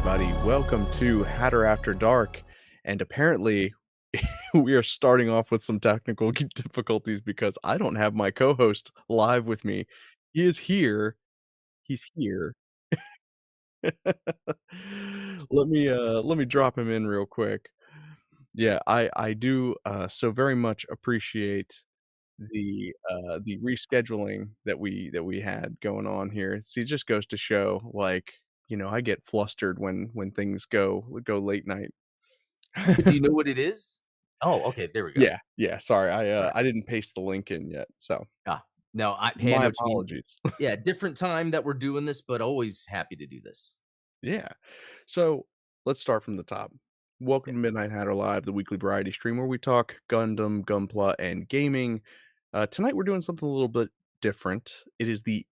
everybody. Welcome to Hatter After Dark. And apparently, we are starting off with some technical difficulties because I don't have my co-host live with me. He is here. He's here. Let me drop him in real quick. Yeah, I do so very much appreciate the rescheduling that we had going on here. See, it just goes to show, like, I get flustered when things go late night. Wait, do you know what it is? Oh, okay, there we go. Yeah, yeah, sorry, I, Alright. uh, I didn't paste the link in yet, so Ah, no, hey, I my know what you mean. apologies. Yeah, different time that we're doing this, but always happy to do this. Yeah. So, let's start from the top. Yeah. Welcome to Midnight Hatter Live, the weekly variety stream where we talk Gundam, Gunpla, and gaming. Tonight we're doing something a little bit different. It is the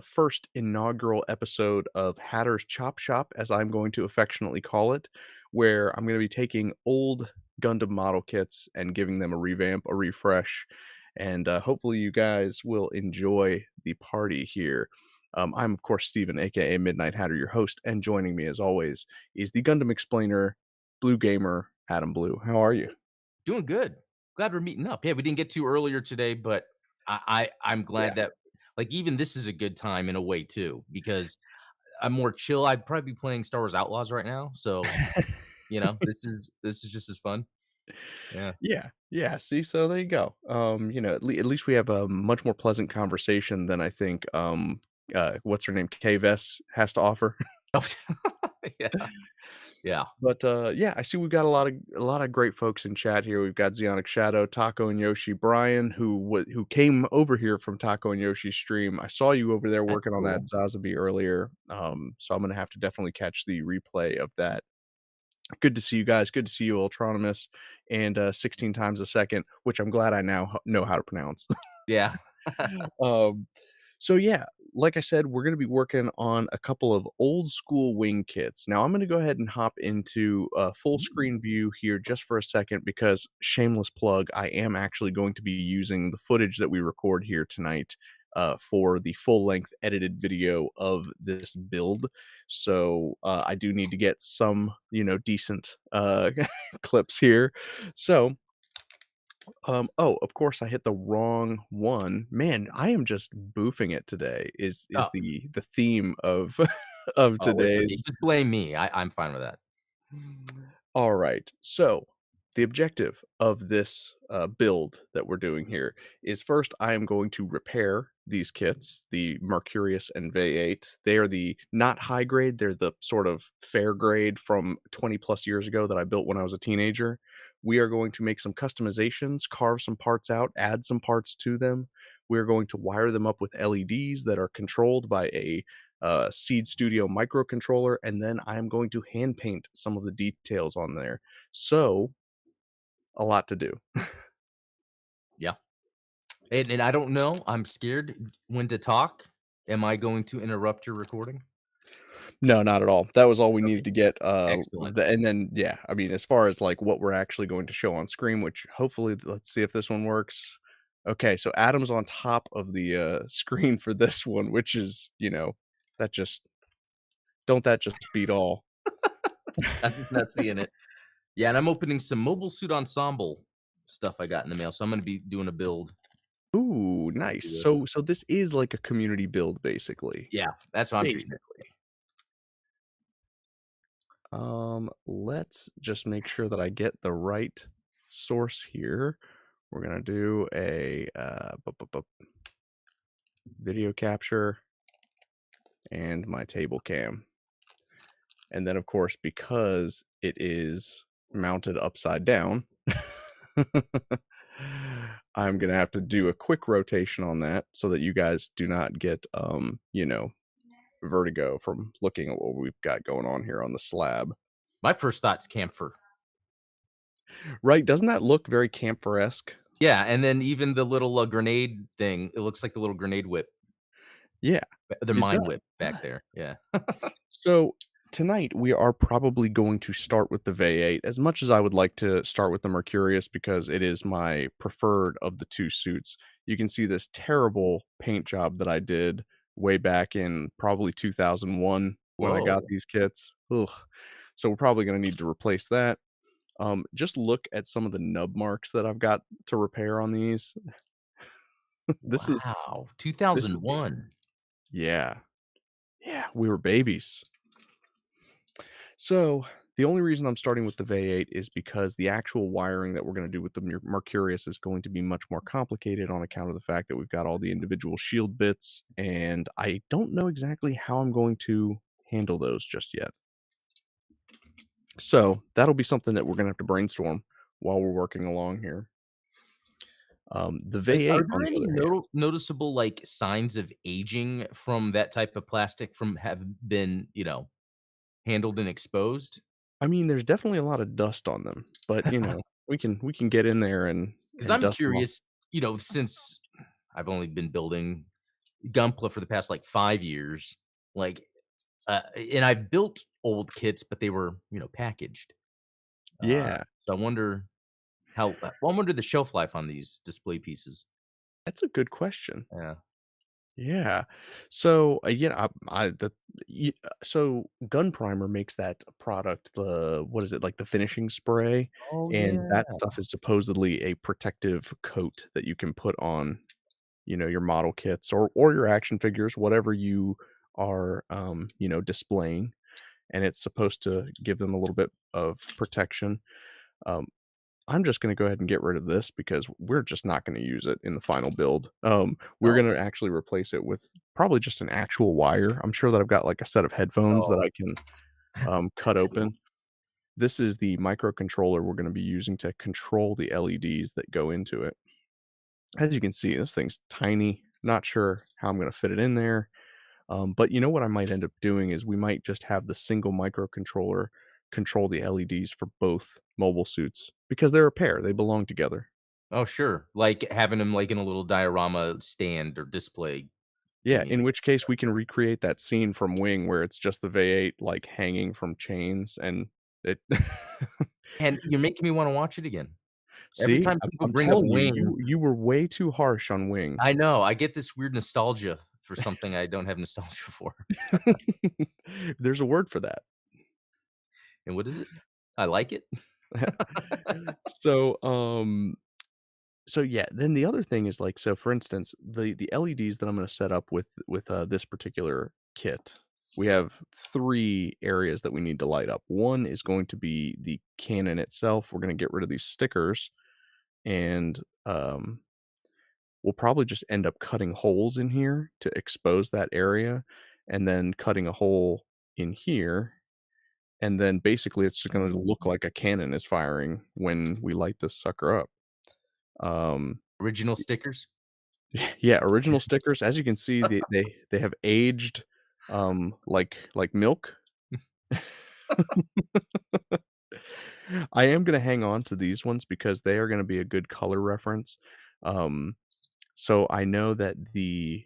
first inaugural episode of Hatter's Chop Shop, as I'm going to affectionately call it, where I'm going to be taking old Gundam model kits and giving them a revamp, a refresh, and hopefully you guys will enjoy the party here. I'm, of course, Steven, aka Midnight Hatter, your host, and joining me, as always, is the Gundam explainer, Blue Gamer, Adam Blue. How are you? Doing good. Glad we're meeting up. Yeah, we didn't get to earlier today, but I'm Yeah. glad that like, even this is a good time in a way too, because I'm more chill. I'd probably be playing Star Wars Outlaws right now, so, this is just as fun. Yeah. Yeah, yeah. See, so there you go. At least we have a much more pleasant conversation than I think. What's her name? KVS has to offer. Yeah, yeah. But yeah, I see we've got a lot of great folks in chat here. We've got Zeonic Shadow, Taco and Yoshi, Brian, who came over here from Taco and Yoshi's stream. I saw you over there That's working on that cool. Zazabi earlier. So I'm gonna have to definitely catch the replay of that. Good to see you guys. Good to see you, Ultronomus, and 16 times a second, which I'm glad I now know how to pronounce. Yeah. um, so yeah, like I said, we're gonna be working on a couple of old school wing kits. Now I'm gonna go ahead and hop into a full Ooh, screen view here just for a second because shameless plug, I am actually going to be using the footage that we record here tonight for the full length edited video of this build. So I do need to get some, decent clips here. So oh, of course, I hit the wrong one. Man, I am just boofing it today is oh, the theme of of oh, it's okay. today's. Just blame me. I'm fine with that. Alright, so the objective of this, build that we're doing here is first, I am going to repair these kits, the Mercurius and Vayaete. They are the not high grade, they're the sort of fair grade from 20 plus years ago that I built when I was a teenager. We are going to make some customizations, carve some parts out, add some parts to them. We're going to wire them up with LEDs that are controlled by a Seed Studio microcontroller, and then I'm going to hand paint some of the details on there. So, a lot to do. Yeah. And I don't know, I'm scared when to talk. Am I going to interrupt your recording? No, not at all. That was all we Okay, needed to get. excellent. And then, yeah, I mean, as far as like what we're actually going to show on screen, which hopefully, let's see if this one works. Okay, so Adam's on top of the screen for this one, which is, that just don't that just beat all. I'm just not seeing it. Yeah, and I'm opening some Mobile Suit Ensemble stuff I got in the mail, so I'm gonna be doing a build. Ooh, nice. So this is like a community build, basically. Yeah, that's how I'm treating it. Basically. Let's just make sure that I get the right source here. We're gonna do a video capture and my table cam. And then of course, because it is mounted upside down, I'm gonna have to do a quick rotation on that so that you guys do not get vertigo from looking at what we've got going on here on the slab. My first thought's camphor. Right, doesn't that look very camper-esque? Yeah, and then even the little, grenade thing, it looks like the little grenade whip, Yeah, the it mine does, whip it back does. there, yeah. So, tonight we are probably going to start with the V8, as much as I would like to start with the Mercurius because it is my preferred of the 2 suits. You can see this terrible paint job that I did way back in probably 2001. when I got Whoa. these kits. Ugh. So we're probably gonna need to replace that. Just look at some of the nub marks that I've got to repair on these. This is Wow. this is 2001. yeah. Yeah, we were babies. So, the only reason I'm starting with the V8 is because the actual wiring that we're gonna do with the Mercurius is going to be much more complicated on account of the fact that we've got all the individual shield bits, and I don't know exactly how I'm going to handle those just yet. So, that'll be something that we're gonna have to brainstorm while we're working along here. The Are V8, on there the any other hand, noticeable, like, signs of aging from that type of plastic from have been, handled and exposed? I mean, there's definitely a lot of dust on them, but, we can get in there and 'Cause I'm dust them off. curious, since I've only been building Gunpla for the past, like, 5 years, like, and I've built old kits, but they were, packaged. Yeah. So I wonder I wonder the shelf life on these display pieces. That's a good question. Yeah. Yeah. So, I the so Gun Primer makes that product, the what is it, like, the finishing spray, Oh, and yeah. that stuff is supposedly a protective coat that you can put on, your model kits or your action figures, whatever you are, displaying, and it's supposed to give them a little bit of protection. Um, I'm just gonna go ahead and get rid of this because we're just not gonna use it in the final build. We're Oh, gonna actually replace it with probably just an actual wire. I'm sure that I've got, like, a set of headphones that oh, I can, cut that's cool. open. This is the microcontroller we're gonna be using to control the LEDs that go into it. As you can see, this thing's tiny, not sure how I'm gonna fit it in there, but you know what I might end up doing is we might just have the single microcontroller control the LEDs for both mobile suits because they're a pair, they belong together. Oh, sure. Like, having them, like, in a little diorama stand or display Yeah, thingy. in which case we can recreate that scene from Wing where it's just the V8, like, hanging from chains and it And you're making me wanna watch it again. Every See, time I'm people I'm bring up telling you, Wing, you were way too harsh on Wing. I know, I get this weird nostalgia for something I don't have nostalgia for. There's a word for that. And what is it? I like it? So, so yeah, then the other thing is, like, so for instance, the LEDs that I'm gonna set up with this particular kit, we have 3 areas that we need to light up. One is going to be the cannon itself. We're gonna get rid of these stickers, and, we'll probably just end up cutting holes in here to expose that area, and then cutting a hole in here, and then basically it's just gonna Oh. look like a cannon is firing when we light this sucker up. Um Original stickers? Yeah, original stickers. As you can see, they have aged, like milk. I am gonna hang on to these ones because they are gonna be a good color reference. Um, so I know that the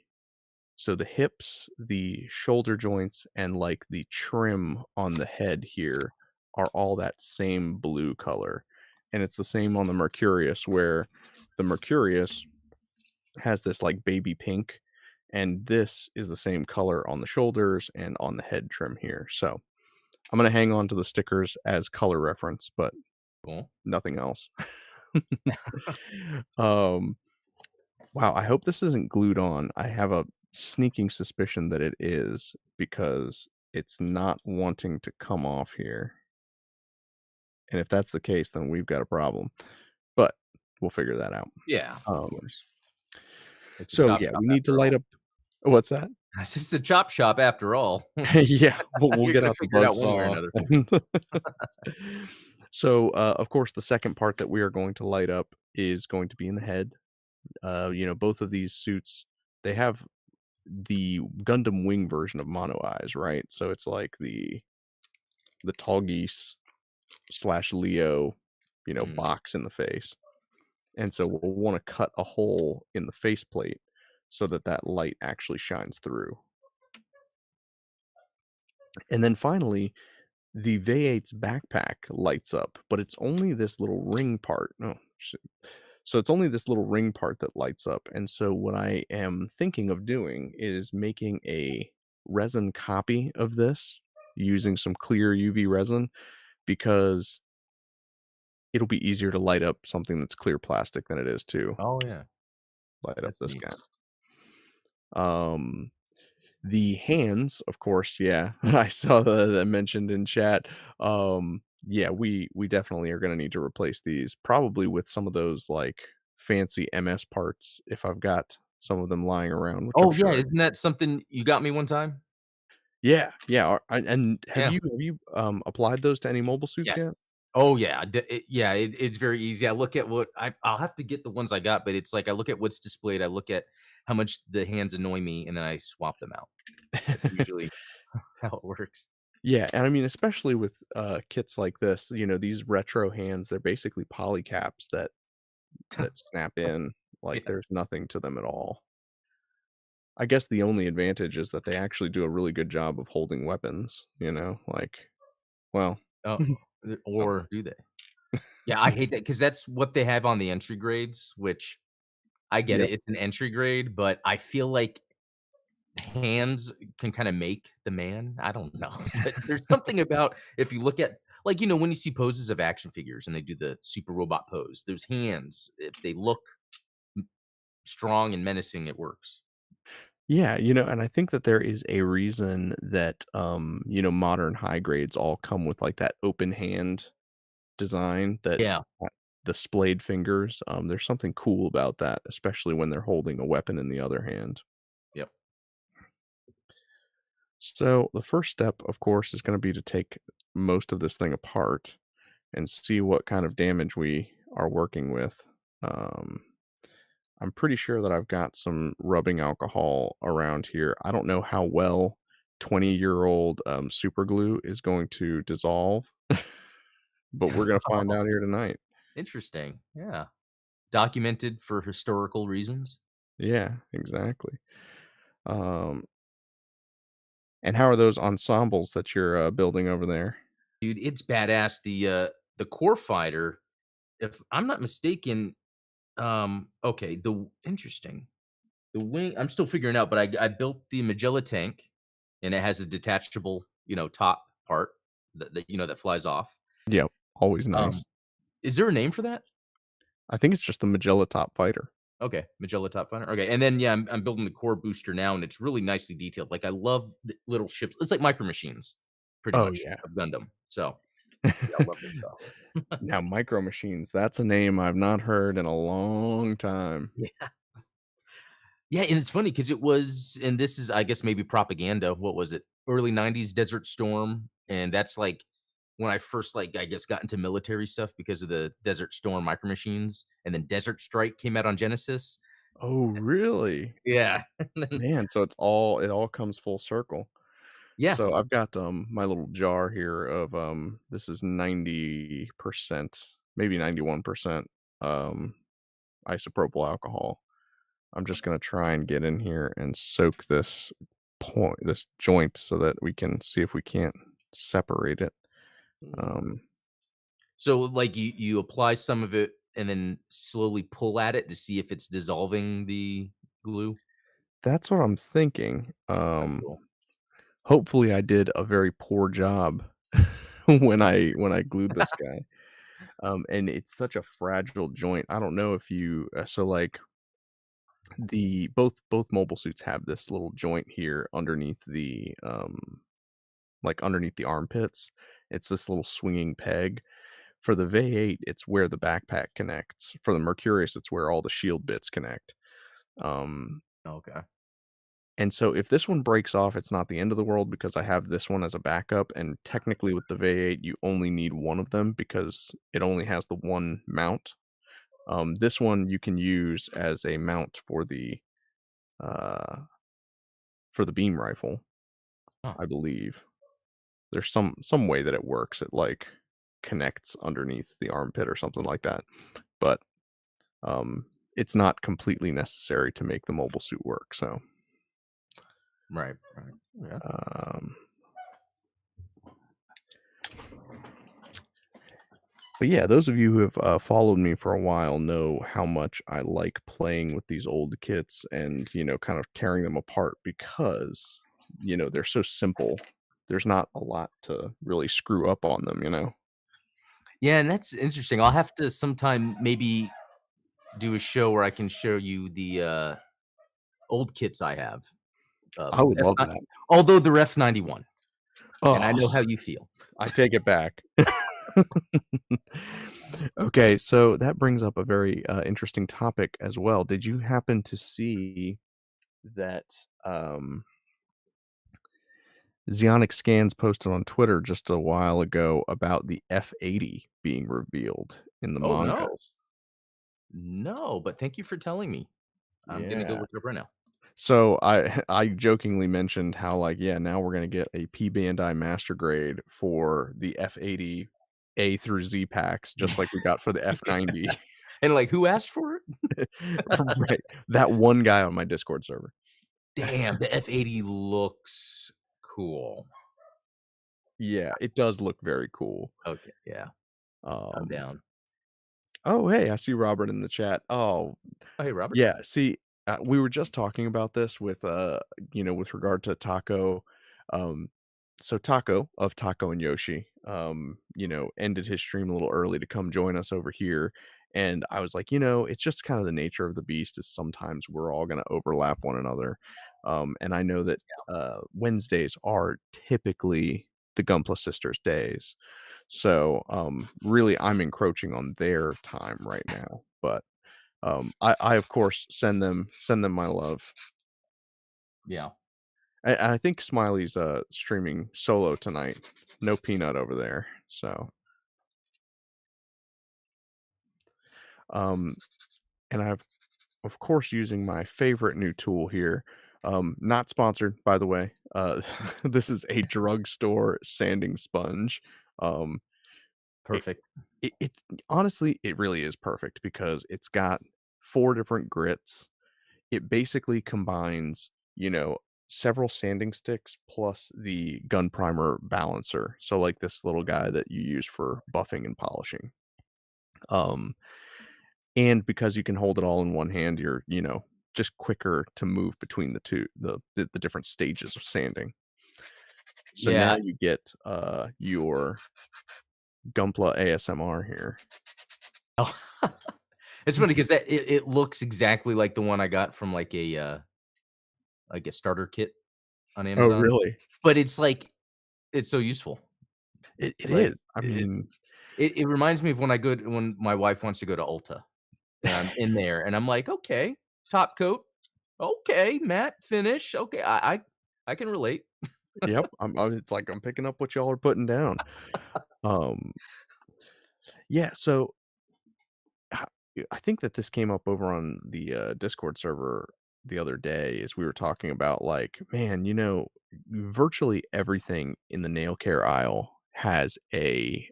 hips, the shoulder joints, and, like, the trim on the head here are all that same blue color, and it's the same on the Mercurius, where the Mercurius has this, like, baby pink, and this is the same color on the shoulders and on the head trim here, so I'm gonna hang on to the stickers as color reference, but Cool. nothing else. Um, wow, I hope this isn't glued on. I have a sneaking suspicion that it is because it's not wanting to come off here, and if that's the case, then we've got a problem, but we'll figure that out. Yeah, of Um, course. It's a so chop yeah, shop we need to after light all. up What's that? It's a chop shop after all. Yeah, we'll You're get gonna out the figure it buzz out one way or saw. another. So, of course, the second part that we are going to light up is going to be in the head. Both of these suits, they have the Gundam Wing version of mono eyes, right? So it's like the tall geese slash Leo, Mm. box in the face. And so we'll want to cut a hole in the faceplate so that that light actually shines through. And then finally, the V8's backpack lights up, but it's only this little ring part. Oh, shit. So it's only this little ring part that lights up. And so what I am thinking of doing is making a resin copy of this using some clear UV resin because it'll be easier to light up something that's clear plastic than it is to Oh, yeah. light up That's this neat. guy. Um, the hands, of course, yeah, I saw that mentioned in chat. Yeah, we definitely are gonna need to replace these, probably with some of those, like, fancy MS parts if I've got some of them lying around, which I'm Oh, yeah, sure I isn't that something you got me one time? Yeah, yeah, and Yeah. have you, applied those to any mobile suits yet? Yes. Oh, yeah, it's very easy. I look at what I'll have to get the ones I got, but it's like I look at what's displayed, I look at how much the hands annoy me, and then I swap them out. That's usually how it works. Yeah, and I mean, especially with, kits like this, these retro hands, they're basically polycaps that snap in, like, Yeah. there's nothing to them at all. I guess the only advantage is that they actually do a really good job of holding weapons, like, well, Oh, not or do they? Yeah, I hate that because that's what they have on the entry grades, which I get Yep. it, it's an entry grade, but I feel like hands can kinda make the man. I don't know, but there's something about if you look at like, when you see poses of action figures and they do the super robot pose, those hands, if they look m strong and menacing, it works. Yeah, and I think that there is a reason that, modern high grades all come with, like, that open hand design that Yeah. the splayed fingers, there's something cool about that, especially when they're holding a weapon in the other hand. Yep. So, the first step, of course, is gonna be to take most of this thing apart and see what kind of damage we are working with. Um, I'm pretty sure that I've got some rubbing alcohol around here. I don't know how well 20-year-old, super glue is going to dissolve, but we're gonna find out here tonight. Interesting. Yeah. Documented for historical reasons. Yeah, exactly. Um, and how are those ensembles that you're, building over there? Dude, it's badass. The core fighter, if I'm not mistaken, okay, interesting. The wing, I'm still figuring out, but I built the Magella tank, and it has a detachable, top part that flies off. Yep, always Um, nice. is there a name for that? I think it's just the Magella Top Fighter. Okay, Magella Top Fighter. Okay, and then yeah, I'm building the core booster now, and it's really nicely detailed. Like I love the little ships. It's like micro machines, pretty Oh, much yeah. of Gundam. So yeah, I love this stuff. Now, Micro Machines, that's a name I've not heard in a long time. Yeah. Yeah, and it's funny because it was and this is, I guess, maybe propaganda. What was it? Early '90s Desert Storm, and that's, like, when I first, like, I guess, got into military stuff because of the Desert Storm Micro Machines, and then Desert Strike came out on Genesis. Oh, really? Yeah, and then Man, so it all comes full circle. yeah. So I've got, my little jar here of, this is 90%, maybe 91%, um, isopropyl alcohol. I'm just gonna try and get in here and soak this joint so that we can see if we can't separate it. Mm. Um, So, like, you apply some of it and then slowly pull at it to see if it's dissolving the glue? that's what I'm thinking. That's cool. Hopefully I did a very poor job when I glued this guy. And it's such a fragile joint. I don't know if you so like the both mobile suits have this little joint here underneath underneath the armpits. It's this little swinging peg. For the V8, it's where the backpack connects. For the Mercurius, it's where all the shield bits connect. Um, Okay. and so if this one breaks off, it's not the end of the world because I have this one as a backup. And technically, with the V8, you only need one of them because it only has the one mount. This one you can use as a mount uh, for the beam rifle, Huh, I believe. There's some way that it works. It like connects underneath the armpit or something like that. But um, it's not completely necessary to make the mobile suit work. So, right, right. Yeah. um, but yeah, those of you who have followed me for a while know how much I like playing with these old kits and kind of tearing them apart because they're so simple. There's not a lot to really screw up on them, you know? Yeah, and that's interesting. I'll have to sometime maybe do a show where I can show you the, old kits I have. I would F love ni that. although they're F91, and I Oh, know how you feel. I take it back. Okay, so that brings up a very, interesting topic as well. Did you happen to see that, um, Zionic Scans posted on Twitter just a while ago about the F-80 being revealed in the Oh, no. mangas? No, but thank you for telling me. I'm gonna go Yeah. look it up right now. So I jokingly mentioned how, like, yeah, now we're gonna get a P Bandai Master Grade for the F-80 A through Z packs, just like we got for the F-90. And, like, who asked for it? Right. That one guy on my Discord server. Damn, the F80 looks cool. Yeah, it does look very cool. Okay, yeah, I'm Um, down. oh, hey, I see Robert in the chat. Oh, Oh, hey, Robert. yeah, see, we were just talking about this with, with regard to Taco. Um, so Taco of Taco and Yoshi, ended his stream a little early to come join us over here. And I was like, it's just kind of the nature of the beast is sometimes we're all going to overlap one another. And I know that Wednesdays are typically the Gunpla sisters days. So really I'm encroaching on their time right now. But I of course send them my love. Yeah. And I think Smiley's streaming solo tonight. No Peanut over there. So um and I've of course using my favorite new tool here. Not sponsored, by the way. This is a drugstore sanding sponge. Um it, Perfect. it honestly it really is perfect because it's got four different grits. It basically combines, several sanding sticks plus the gun primer balancer. So like this little guy that you use for buffing and polishing. Um, and because you can hold it all in one hand, you're, just quicker to move between the two the different stages of sanding. So Yeah. now you get your Gunpla ASMR here. Oh, it's funny 'cause that it looks exactly like the one I got from, like a starter kit on Oh, Amazon, really? but it's so useful. It Like, is. I mean, it reminds me of when my wife wants to go to Ulta, and I'm in there, and I'm like, "Okay, top coat. Okay, matte finish. Okay, I can relate." yep. It's like I'm picking up what y'all are putting down. Um, yeah. So ho I think that this came up over on the, Discord server the other day as we were talking about, like, man, virtually everything in the nail care aisle has a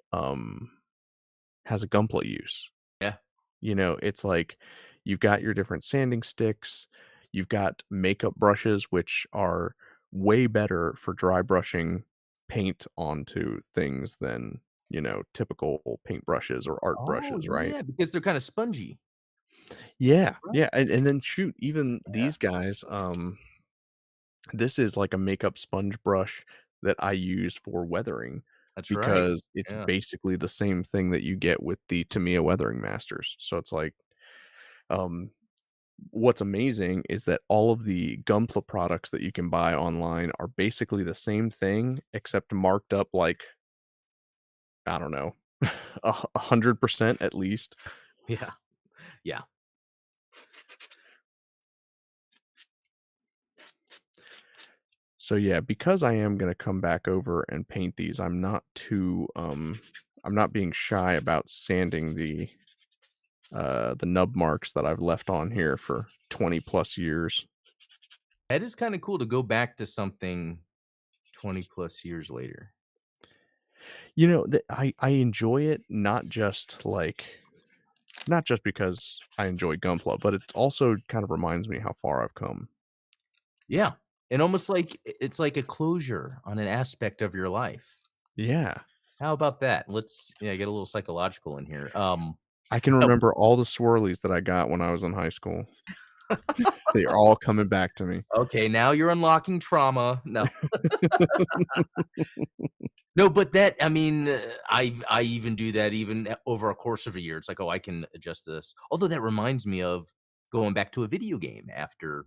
Gunpla use. Yeah, It's like you've got your different sanding sticks, you've got makeup brushes, which are way better for dry brushing paint onto things than, typical paint brushes or art oh, brushes, right? yeah, because they're kinda spongy. Yeah, Right. yeah, and then shoot, even Yeah, these guys, this is like a makeup sponge brush that I use for weathering that's right. because it's Yeah. basically the same thing that you get with the Tamiya Weathering Masters. So it's like, um, what's amazing is that all of the Gunpla products that you can buy online are basically the same thing except marked up like, I don't know, 100% at least. Yeah, yeah. So yeah, because I am gonna come back over and paint these, I'm not being shy about sanding the nub marks that I've left on here for 20 plus years. That is kinda cool to go back to something 20 plus years later. I enjoy it not just because I enjoy Gunpla, but it also kind of reminds me how far I've come. Yeah, and almost like it's like a closure on an aspect of your life. Yeah. How about that? Let's, yeah, get a little psychological in here. I can No, remember all the swirlies that I got when I was in high school. They are all coming back to me. Okay, now you're unlocking trauma. No. No, but that I mean, I even do that even over a course of a year. It's like, "Oh, I can adjust this." Although that reminds me of going back to a video game after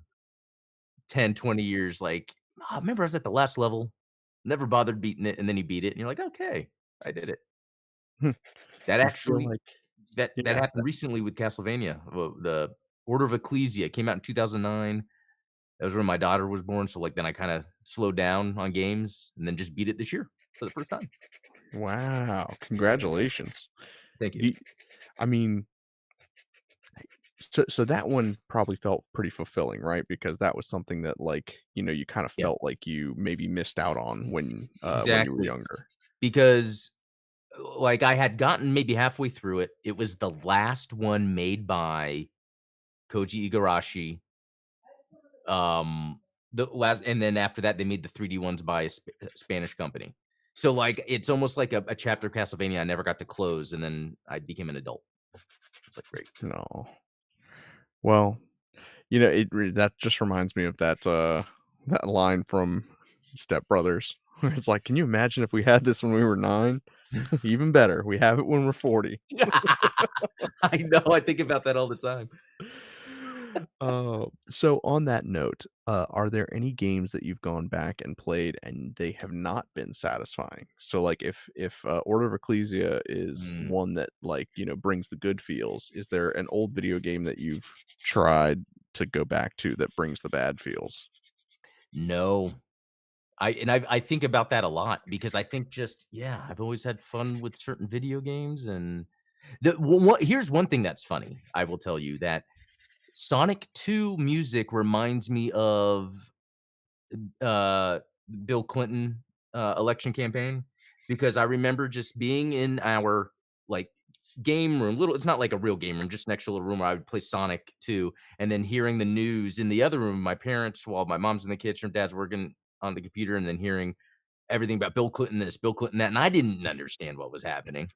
10, 20 years, like, I remember I was at the last level, never bothered beating it, and then you beat it, and you're like, "Okay, I did it." That You feel actually like that yeah, happened recently with Castlevania. Well, the Order of Ecclesia came out in 2009. That was when my daughter was born, so, like, then I kinda slowed down on games and then just beat it this year for the first time. wow, congratulations. Thank you. Do I mean, so that one probably felt pretty fulfilling, right? Because that was something that, like, you kind of Yeah, felt like you maybe missed out on when you were exactly. younger. Because, like, I had gotten maybe halfway through it. It was the last one made by Koji Igarashi. The last and then after that, they made the 3D ones by a Spanish company. So, like, it's almost like a chapter of Castlevania I never got to close, and then I became an adult. It's like, great. No. Well, that just reminds me of that line from Step Brothers, where it's like, "Can you imagine if we had this when we were 9? Even better, we have it when we're 40." I know, I think about that all the time. So on that note, are there any games that you've gone back and played and they have not been satisfying? So, like, if Order of Ecclesia is Mm, one that, like, brings the good feels, is there an old video game that you've tried to go back to that brings the bad feels? no. I think about that a lot because I think just yeah, I've always had fun with certain video games and the one here's one thing that's funny, I will tell you that Sonic 2 music reminds me of, uh, Bill Clinton, election campaign because I remember just being in our, like, game room, little it's not like a real game room, just an extra little room where I would play Sonic 2, and then hearing the news in the other room, my parents while my mom's in the kitchen, dad's working on the computer, and then hearing everything about Bill Clinton this, Bill Clinton that, and I didn't understand what was happening.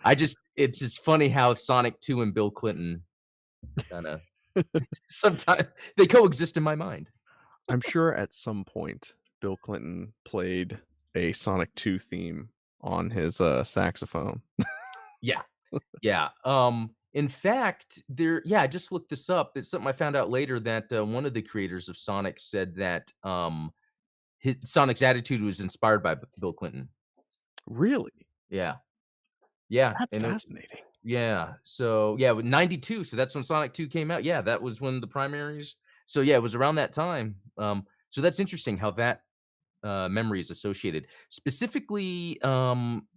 I just it's just funny how Sonic 2 and Bill Clinton kinda sometimes they coexist in my mind. I'm sure at some point Bill Clinton played a Sonic 2 theme on his, saxophone. Yeah, yeah, in fact, yeah, I just looked this up. It's something I found out later that, one of the creators of Sonic said that, Sonic's attitude was inspired by Bill Clinton. Really? Yeah, yeah, That's and it fascinating. yeah, so, yeah, with 92, so that's when Sonic 2 came out. Yeah, that was when the primaries so, yeah, it was around that time, so that's interesting how that, memory is associated. Specifically,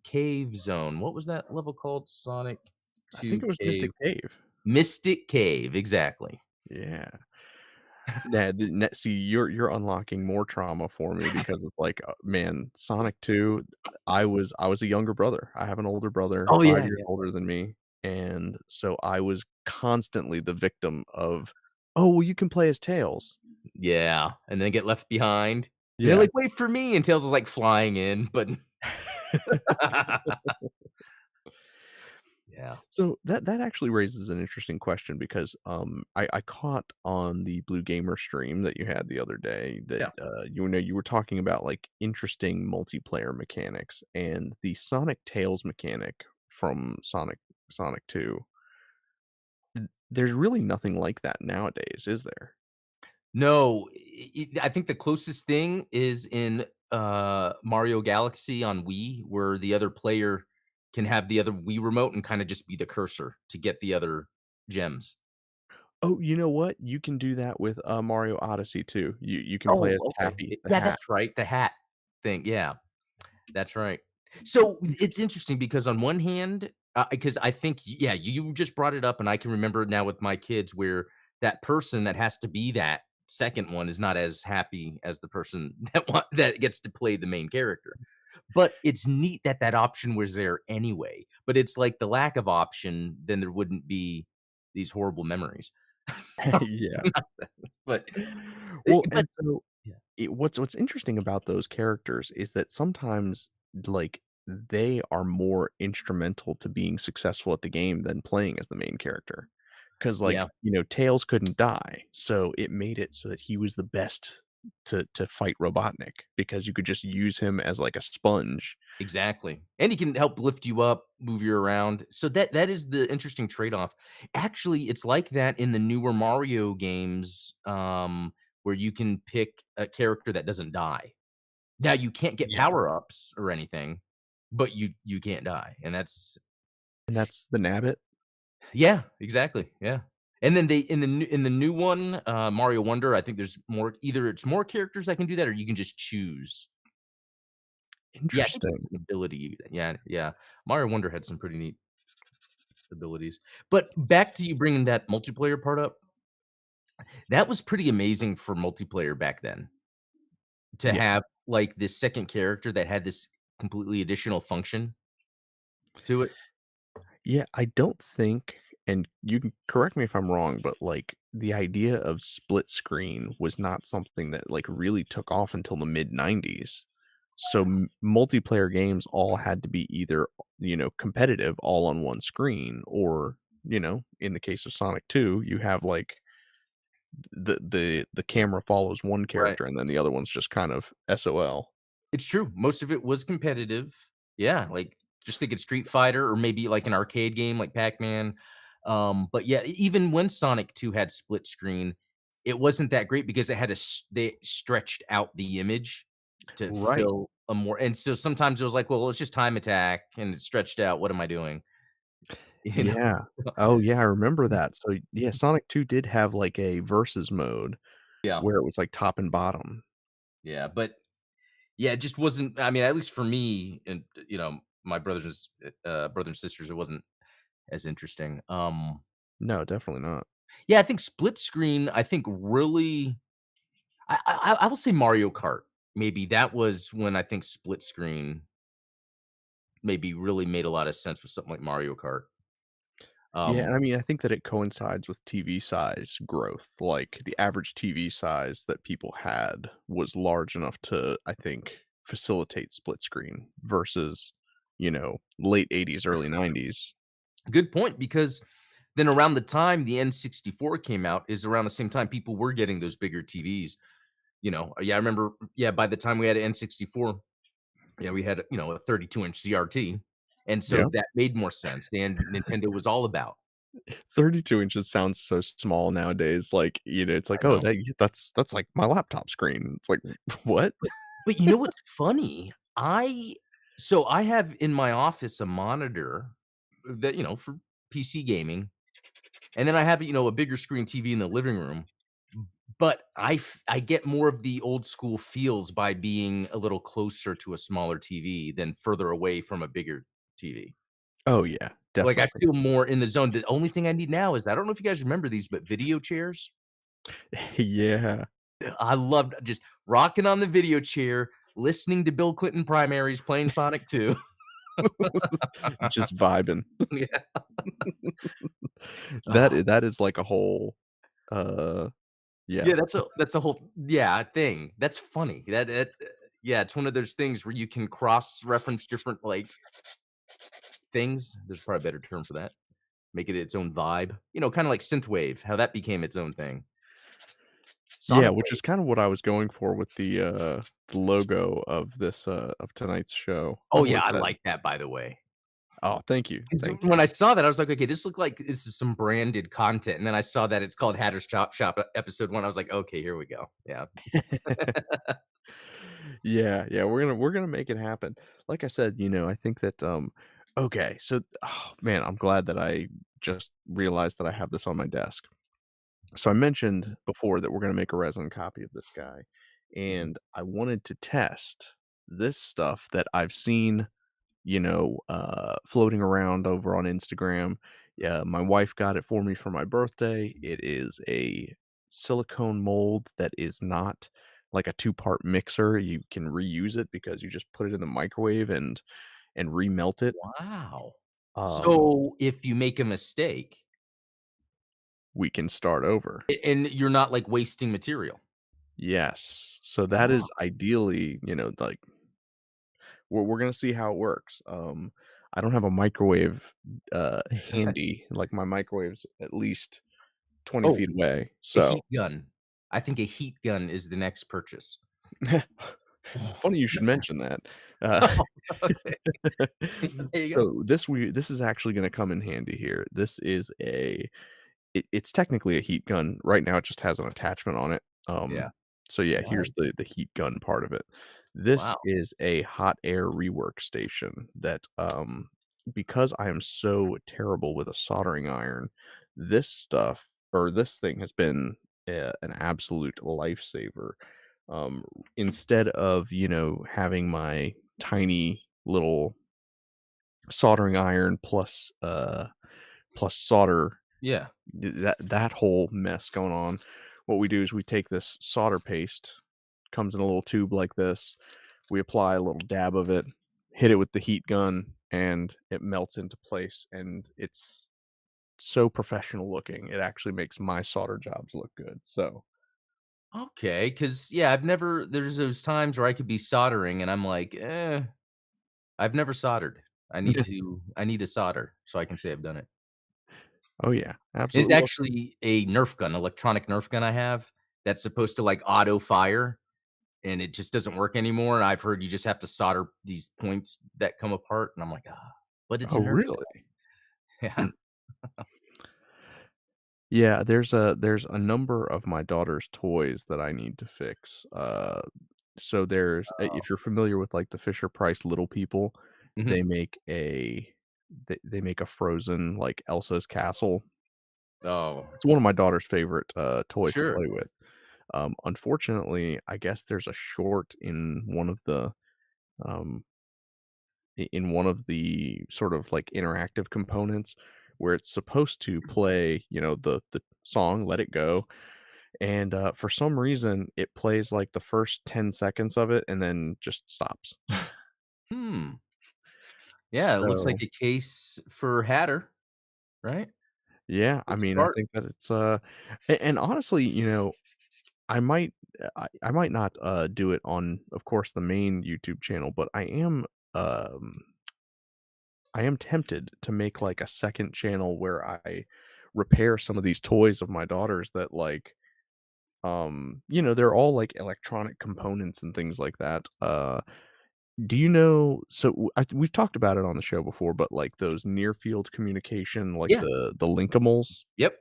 Cave Zone. What was that level called? Sonic I think 2 it was Cave Mystic Cave. Mystic Cave, exactly. Yeah. Yeah, the ne see, you're unlocking more trauma for me because it's like, man, Sonic 2, I was a younger brother. I have an older brother, Oh, 5 yeah, years yeah. older than me, and so I was constantly the victim of, "Oh, well, you can play as Tails." Yeah, and then get left behind, and they're Yeah. like, "Wait for me," and Tails is, like, flying in, but Yeah. So that actually raises an interesting question because I caught on the Blue Gamer stream that you had the other day that Yeah. you were talking about like interesting multiplayer mechanics and the Sonic Tails mechanic from Sonic 2. There's really nothing like that nowadays, is there? No, I think the closest thing is in, Mario Galaxy on Wii, where the other player can have the other Wii remote and kinda just be the cursor to get the other gems. Oh, you know what? You can do that with Mario Odyssey too. You can play Oh, as okay. Cappy the Yeah, Hat. that's right, the hat thing, yeah. That's right. So, it's interesting because on one hand, because I think yeah, you just brought it up, and I can remember it now with my kids where that person that has to be that second one is not as happy as the person that gets to play the main character. But it's neat that that option was there anyway, but it's like the lack of option, then there wouldn't be these horrible memories. Yeah. But Well, but and so yeah. what's interesting about those characters is that sometimes, like, they are more instrumental to being successful at the game than playing as the main character. 'Cause, like, Yeah, Tails couldn't die, so it made it so that he was the best to fight Robotnik because you could just use him as, like, a sponge. exactly. And he can help lift you up, move you around. So that is the interesting trade-off. Actually, it's like that in the newer Mario games, where you can pick a character that doesn't die. Now you can't get Yeah. power-ups or anything, but you can't die, and that's And that's the Nabbit? yeah, exactly, yeah. And then they in the new one, Mario Wonder, I think there's more either it's more characters that can do that or you can just choose. Yeah, I think Interesting. it's an ability. Yeah, yeah. Mario Wonder had some pretty neat abilities. But back to you bringing that multiplayer part up, that was pretty amazing for multiplayer back then, to Yeah. have, like, this second character that had this completely additional function to it. Yeah, I don't think, and you can correct me if I'm wrong, but, like, the idea of split screen was not something that, like, really took off until the mid-90s. So, multiplayer games all had to be either, competitive all on one screen or, in the case of Sonic 2, you have, like, the camera follows one Right. character and then the other one's just kind of SOL. It's true. Most of it was competitive. Yeah, like, just think of Street Fighter or maybe, like, an arcade game like Pac-Man. But yeah, even when Sonic 2 had split screen, it wasn't that great because it had they stretched out the image to Right. fill a more and so sometimes it was like, "Well, it's just time attack and it's stretched out. What am I doing?" You know? Yeah. Oh, yeah, I remember that. So, yeah, Sonic 2 did have, like, a versus mode Yeah. where it was, like, top and bottom. Yeah, but yeah, it just wasn't I mean, at least for me and, my brothers and sisters, it wasn't as interesting. No, definitely not. Yeah, I think split screen, I think really I will say Mario Kart. Maybe that was when I think split screen maybe really made a lot of sense with something like Mario Kart. Yeah, Um, and I mean, I think that it coincides with TV size growth. Like, the average TV size that people had was large enough to, I think, facilitate split screen versus, late '80s, early '90s. Good point because then around the time the N64 came out is around the same time people were getting those bigger TVs, Yeah, I remember yeah, by the time we had an N64, yeah, we had, a 32-inch CRT, and so Yeah. that made more sense, and Nintendo was all about. 32 inches sounds so small nowadays. Like, it's I like, "Oh, know. that's like my laptop screen." It's like, "What?" But you know what's funny? I have in my office a monitor that, for PC gaming, and then I have, a bigger screen TV in the living room, but I get more of the old school feels by being a little closer to a smaller TV than further away from a bigger TV. Oh, yeah, Like, I definitely. feel more in the zone. The only thing I need now is I don't know if you guys remember these, but video chairs. Yeah. I loved just rocking on the video chair, listening to Bill Clinton primaries, playing Sonic 2. Just vibing. Yeah. Oh, That is like a whole, uh yeah. yeah, that's a whole yeah, thing. That's funny. Yeah, it's one of those things where you can cross-reference different, like, things. There's probably a better term for that. Make it its own vibe. Kinda like synthwave, how that became its own thing. Yeah, Sonic which is wave. kind of what I was going for with the logo of this, of tonight's show. Oh, yeah, Was I that like that, by the way. Oh, thank you, 'Cause thank you. when I saw that, I was like, "Okay, this looked like this is some branded content," and then I saw that it's called Hatter's Chop Shop episode 1, I was like, "Okay, here we go." Yeah. Yeah, yeah, we're gonna make it happen. Like I said, I think that, okay, so oh, man, I'm glad that I just realized that I have this on my desk. So I mentioned before that we're gonna make a resin copy of this guy, Mhm. and I wanted to test this stuff that I've seen, floating around over on Instagram. Yeah, my wife got it for me for my birthday. It is a silicone mold that is not like a two-part mixer. You can reuse it because you just put it in the microwave and remelt it. Wow. Um, So, if you make a mistake we can start over. and you're not, like, wasting material. Yes. So that Oh, is ideally, like we're gonna see how it works. I don't have a microwave handy. Like my microwave's at least 20 Oh, feet away, a so heat gun. I think a heat gun is the next purchase. funny you should mention that. Uh, Okay. There you go. so this is actually gonna come in handy here. This is it's technically a heat gun. Right now, it just has an attachment on it. Yeah. So yeah, here's Nice. the heat gun part of it. This Wow. is a hot air rework station that, because I am so terrible with a soldering iron, this stuff or this thing has been an absolute lifesaver. Um, Instead of, having my tiny little soldering iron plus solder, Yeah. that whole mess going on, what we do is we take this solder paste, comes in a little tube like this, we apply a little dab of it, hit it with the heat gun, and it melts into place, and it's so professional looking, it actually makes my solder jobs look good, so Okay. Because yeah, there's those times where I could be soldering and I'm like, I've never soldered. I need to solder so I can say I've done it. Oh, yeah, It's absolutely, well actually a Nerf gun, electronic Nerf gun I have that's supposed to, like, auto fire, and it just doesn't work anymore, and I've heard you just have to solder these points that come apart, and I'm like, "Ah," but it's a oh, Nerf really? gun. Yeah. Hmm. Yeah, there's a number of my daughter's toys that I need to fix. So if you're familiar with like the Fisher Price Little People, Mhm. they make a they make a frozen like Elsa's castle. Oh, It's one of my daughter's favorite toys to sure. play with. Unfortunately, I guess there's a short in um, in one of the sort of like interactive components where it's supposed to play, the song "Let It Go," and, for some reason, it plays, like, the first 10 seconds of it and then just stops. Hmm. Yeah, it looks like So, a case for Hatter, right? yeah, I Good mean, I start. think that it's, and honestly, I might I might not, do it on, of course, the main YouTube channel, but um I am tempted to make, like, a second channel where I repair some of these toys of my daughters that, like, they're all, like, electronic components and things like that. Do you know so w I we've talked about it on the show before, but, like, those near field communication, like Yeah. the Linkimals? Yep.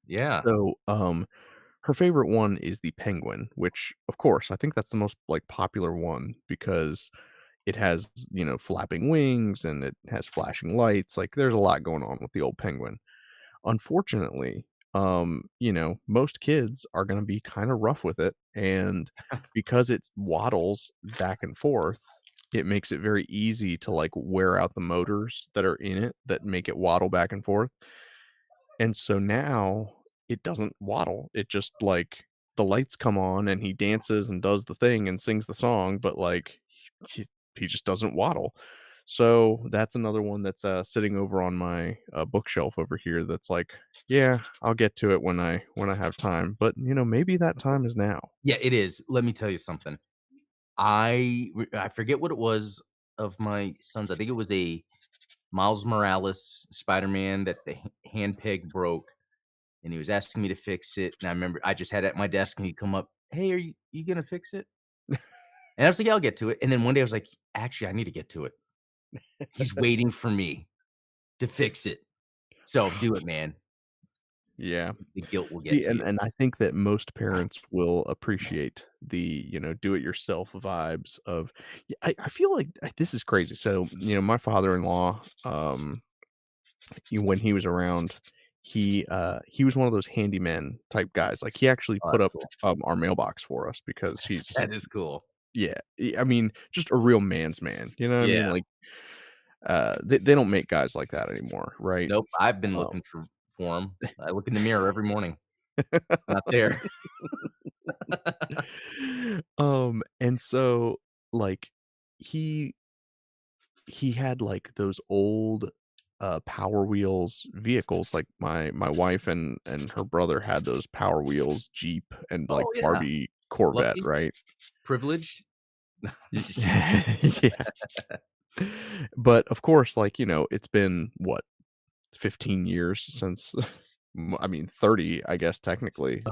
Yeah. So, her favorite one is the Penguin, which, of course, I think that's the most, like, popular one because it has, flapping wings and it has flashing lights, like, there's a lot going on with the old Penguin. Unfortunately, most kids are gonna be kinda rough with it, and because it waddles back and forth, it makes it very easy to, like, wear out the motors that are in it that make it waddle back and forth, and so now it doesn't waddle, it just, like the lights come on and he dances and does the thing and sings the song, but, like, he he just doesn't waddle. So, that's another one that's, sitting over on my, bookshelf over here that's like, "Yeah, I'll get to it when I have time," but, maybe that time is now. Yeah, it is. Let me tell you something. I forget what it was of my sons. I think it was a Miles Morales Spider-Man that the hand peg broke, and he was asking me to fix it, and I remember I just had it at my desk, and he'd come up, "Hey, are you gonna fix it?" And I was like, "Yeah, I'll get to it." And then one day I was like, "Actually, I need to get to it. He's waiting for me to fix it. So do it, man. Yeah. The guilt will get See, to you." and I think that most parents will appreciate the, do it yourself vibes of yeah, I feel like this is crazy. So, my father-in-law, when he was around, he was one of those handyman type guys. Like he actually Oh, put that's up cool. our mailbox for us because he's That is cool. yeah, I mean, just a real man's man. You know what I mean? Yeah. Like they don't make guys like that anymore, right? Nope, I've been Um looking for him. I look in the mirror every morning. Not there. and so like he he had like those old Power Wheels vehicles like my wife and her brother had those Power Wheels Jeep and like Oh, yeah. Barbie Corvette, Lucky, right? privileged. I'm Y- just joking. yeah. But of course, like, it's been what 15 years since I mean, 30, I guess, technically.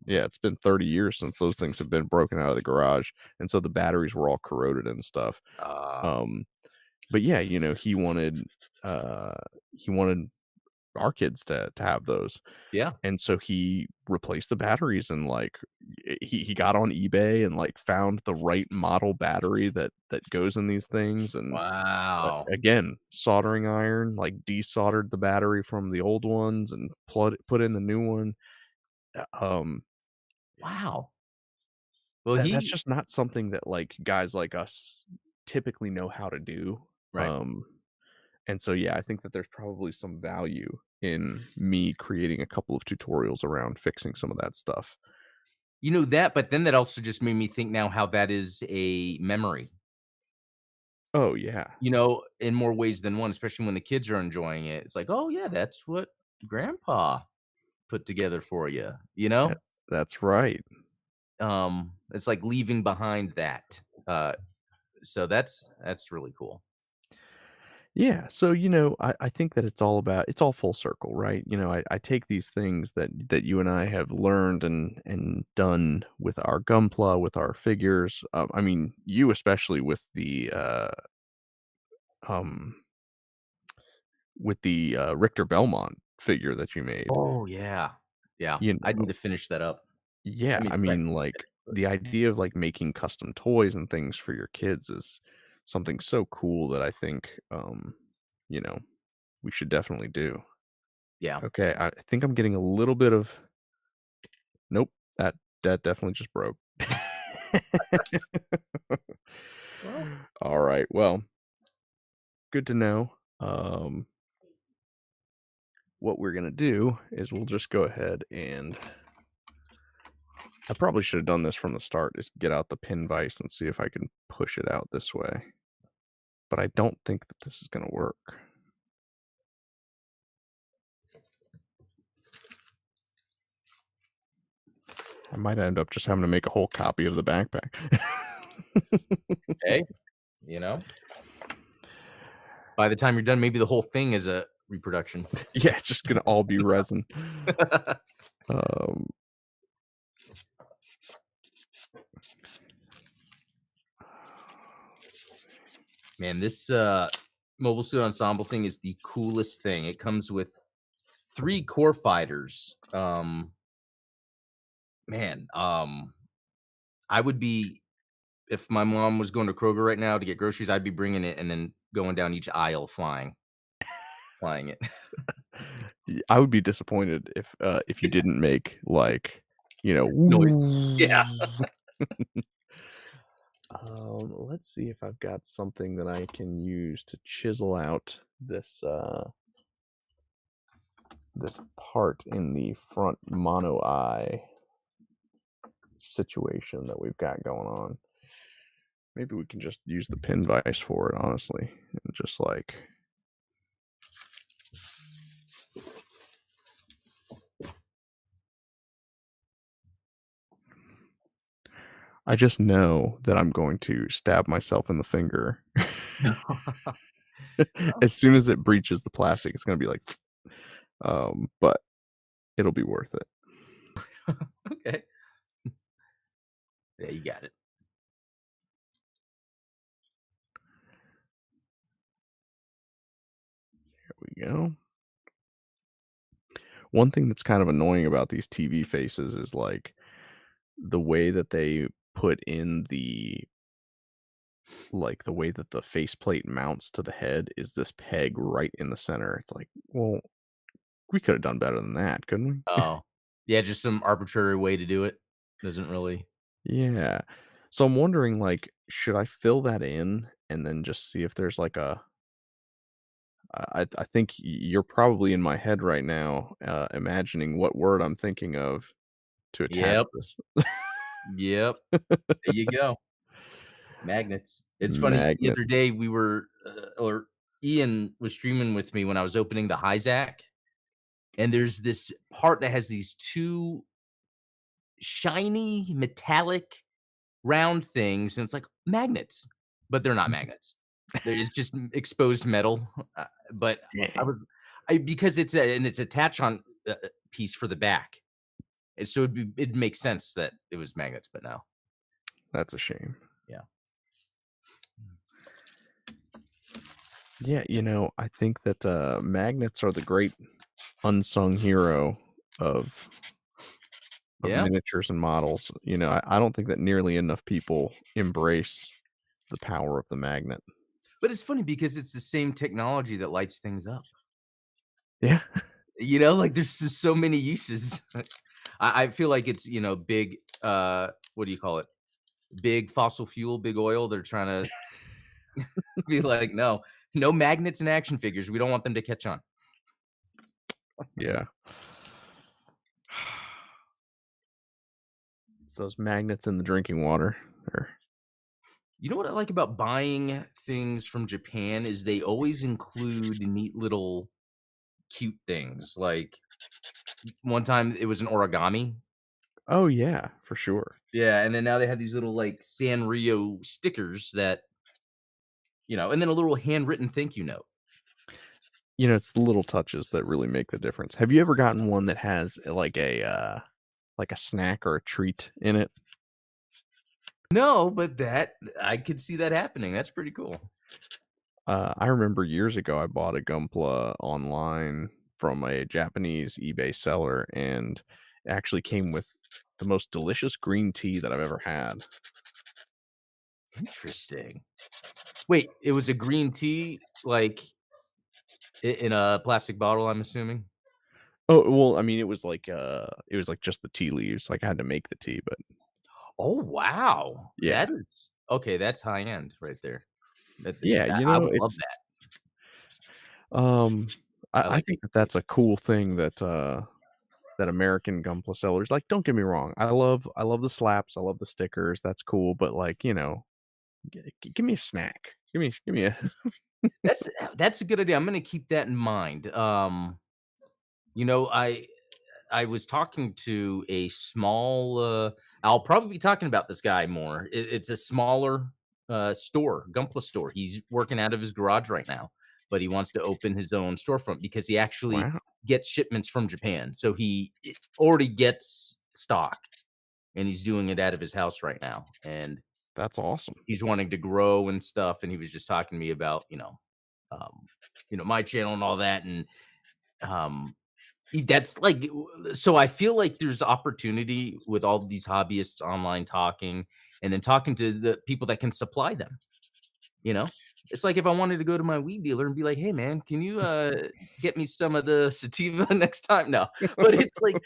Yeah, it's been 30 years since those things have been broken out of the garage, and so the batteries were all corroded and stuff. Uh, Um, but yeah, uh, he wanted our kids to have those, yeah. and so he replaced the batteries and, like, he got on eBay and, like, found the right model battery that goes in these things, and Wow. again, soldering iron, like, desoldered the battery from the old ones and put in the new one. Um, Wow. Well, that's he just not something that, like, guys like us typically know how to do. right. Um, and so, yeah, I think that there's probably some value in me creating a couple of tutorials around fixing some of that stuff. You know that, but then that also just made me think now how that is a memory, Oh, yeah. in more ways than one, especially when the kids are enjoying it. It's like, "Oh, yeah, that's what grandpa put together for you," you That know? that's right. It's like leaving behind that. So that's really cool. Yeah, so, I think that it's all full circle, right? I take these things that you and I have learned and done with our Gunpla, with our figures. I mean, you especially um, with the Richter Belmont figure that you made. Oh, yeah. Yeah. You I need know, to finish that up. yeah, I mean, I right. mean, like the idea of like making custom toys and things for your kids is something so cool that I think you know, we should definitely do. Yeah. Okay, I think I'm getting a little bit of nope, that definitely just broke. Well, Alright, well, good to know. What we're gonna do is we'll just go ahead and I probably should have done this from the start, is get out the pin vise and see if I can push it out this way, but I don't think that this is gonna work. I might end up just having to make a whole copy of the backpack. hey, you know? By the time you're done, maybe the whole thing is a reproduction. Yeah, it's just gonna all be resin. Um, Man, this, mobile suit ensemble thing is the coolest thing. It comes with 3 core fighters. Man, I would be if my mom was going to Kroger right now to get groceries, I'd be bringing it and then going down each aisle flying it. I would be disappointed if you didn't make, like, Noise. Yeah. let's see if I've got something that I can use to chisel out this part in the front mono eye situation that we've got going on. Maybe we can just use the pin vise for it, honestly, and just like I just know that I'm going to stab myself in the finger. As soon as it breaches the plastic, it's gonna be like, but it'll be worth it. Okay. Yeah, you got it. Here we go. One thing that's kind of annoying about these TV faces is, like, the way that they put in the way that the faceplate mounts to the head is this peg right in the center. It's like, well, we could have done better than that, couldn't we? Oh. Yeah, just some arbitrary way to do it. Doesn't really Yeah. So I'm wondering, like, should I fill that in and then just see if there's like I think you're probably in my head right now, imagining what word I'm thinking of to attach Yep, this. yep. There you go. Magnets. It's funny, the other Magnets. day we were, or Ian was streaming with me when I was opening the Hyzac, and there's this part that has these 2 shiny, metallic, round things, and it's like magnets, but they're not magnets. It's just exposed metal, but I Dang. was I because it's a and it's attached on piece for the back. And so it'd make sense that it was magnets, but no. That's a shame. Yeah. Yeah, I think that, magnets are the great unsung hero of Yeah. miniatures and models. I don't think that nearly enough people embrace the power of the magnet. But it's funny because it's the same technology that lights things up. Yeah. Like, there's so many uses. I feel like it's, big, what do you call it? Big fossil fuel, big oil. They're trying to be like, "No, no magnets and action figures. We don't want them to catch on." Yeah. It's those magnets in the drinking water. Or You know what I like about buying things from Japan is they always include neat little cute things. Like, one time it was an origami. Oh, yeah, for sure. Yeah, and then now they have these little, like, Sanrio stickers that, and then a little handwritten thank you note. It's the little touches that really make the difference. Have you ever gotten one that has, like a snack or a treat in it? No, but that I could see that happening. That's pretty cool. I remember years ago, I bought a Gunpla online from a Japanese eBay seller, and it actually came with the most delicious green tea that I've ever had. Interesting. Wait, it was a green tea, like, in a plastic bottle, I'm assuming? Oh, well, I mean, it was like just the tea leaves. Like I had to make the tea, but Oh, wow. yeah, That is okay, that's high end right there. yeah, I would love it's that. um, I, I I like think it. that that's a cool thing that that American Gunpla sellers like. Don't get me wrong, I love the slaps, I love the stickers. That's cool, but like give me a snack. Give me a That's a good idea. I'm gonna keep that in mind. You know, I was talking to a small, I'll probably be talking about this guy more. It's a smaller, store, Gunpla store. He's working out of his garage right now, but he wants to open his own storefront because he actually wow. gets shipments from Japan. So already gets stock, and he's doing it out of his house right now, and That's awesome. he's wanting to grow and stuff, and he was just talking to me about, um, my channel and all that, and, um that's like so I feel like there's opportunity with all these hobbyists online talking, and then talking to the people that can supply them, you know? It's like if I wanted to go to my weed dealer and be like, "Hey, man, can you, get me some of the sativa next time?" No, but it's like,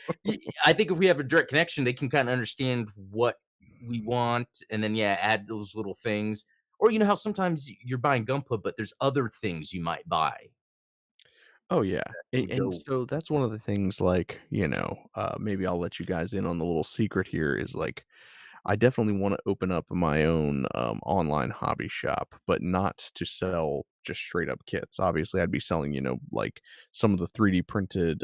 I think if we have a direct connection, they can kinda understand what we want, and then, yeah, add those little things. Or you know how sometimes you're buying Gunpla, but there's other things you might buy Oh, yeah, would and go. so that's one of the things, like, maybe I'll let you guys in on the little secret here is, like, I definitely wanna open up my own, online hobby shop, but not to sell just straight up kits. Obviously, I'd be selling, like, some of the 3D printed,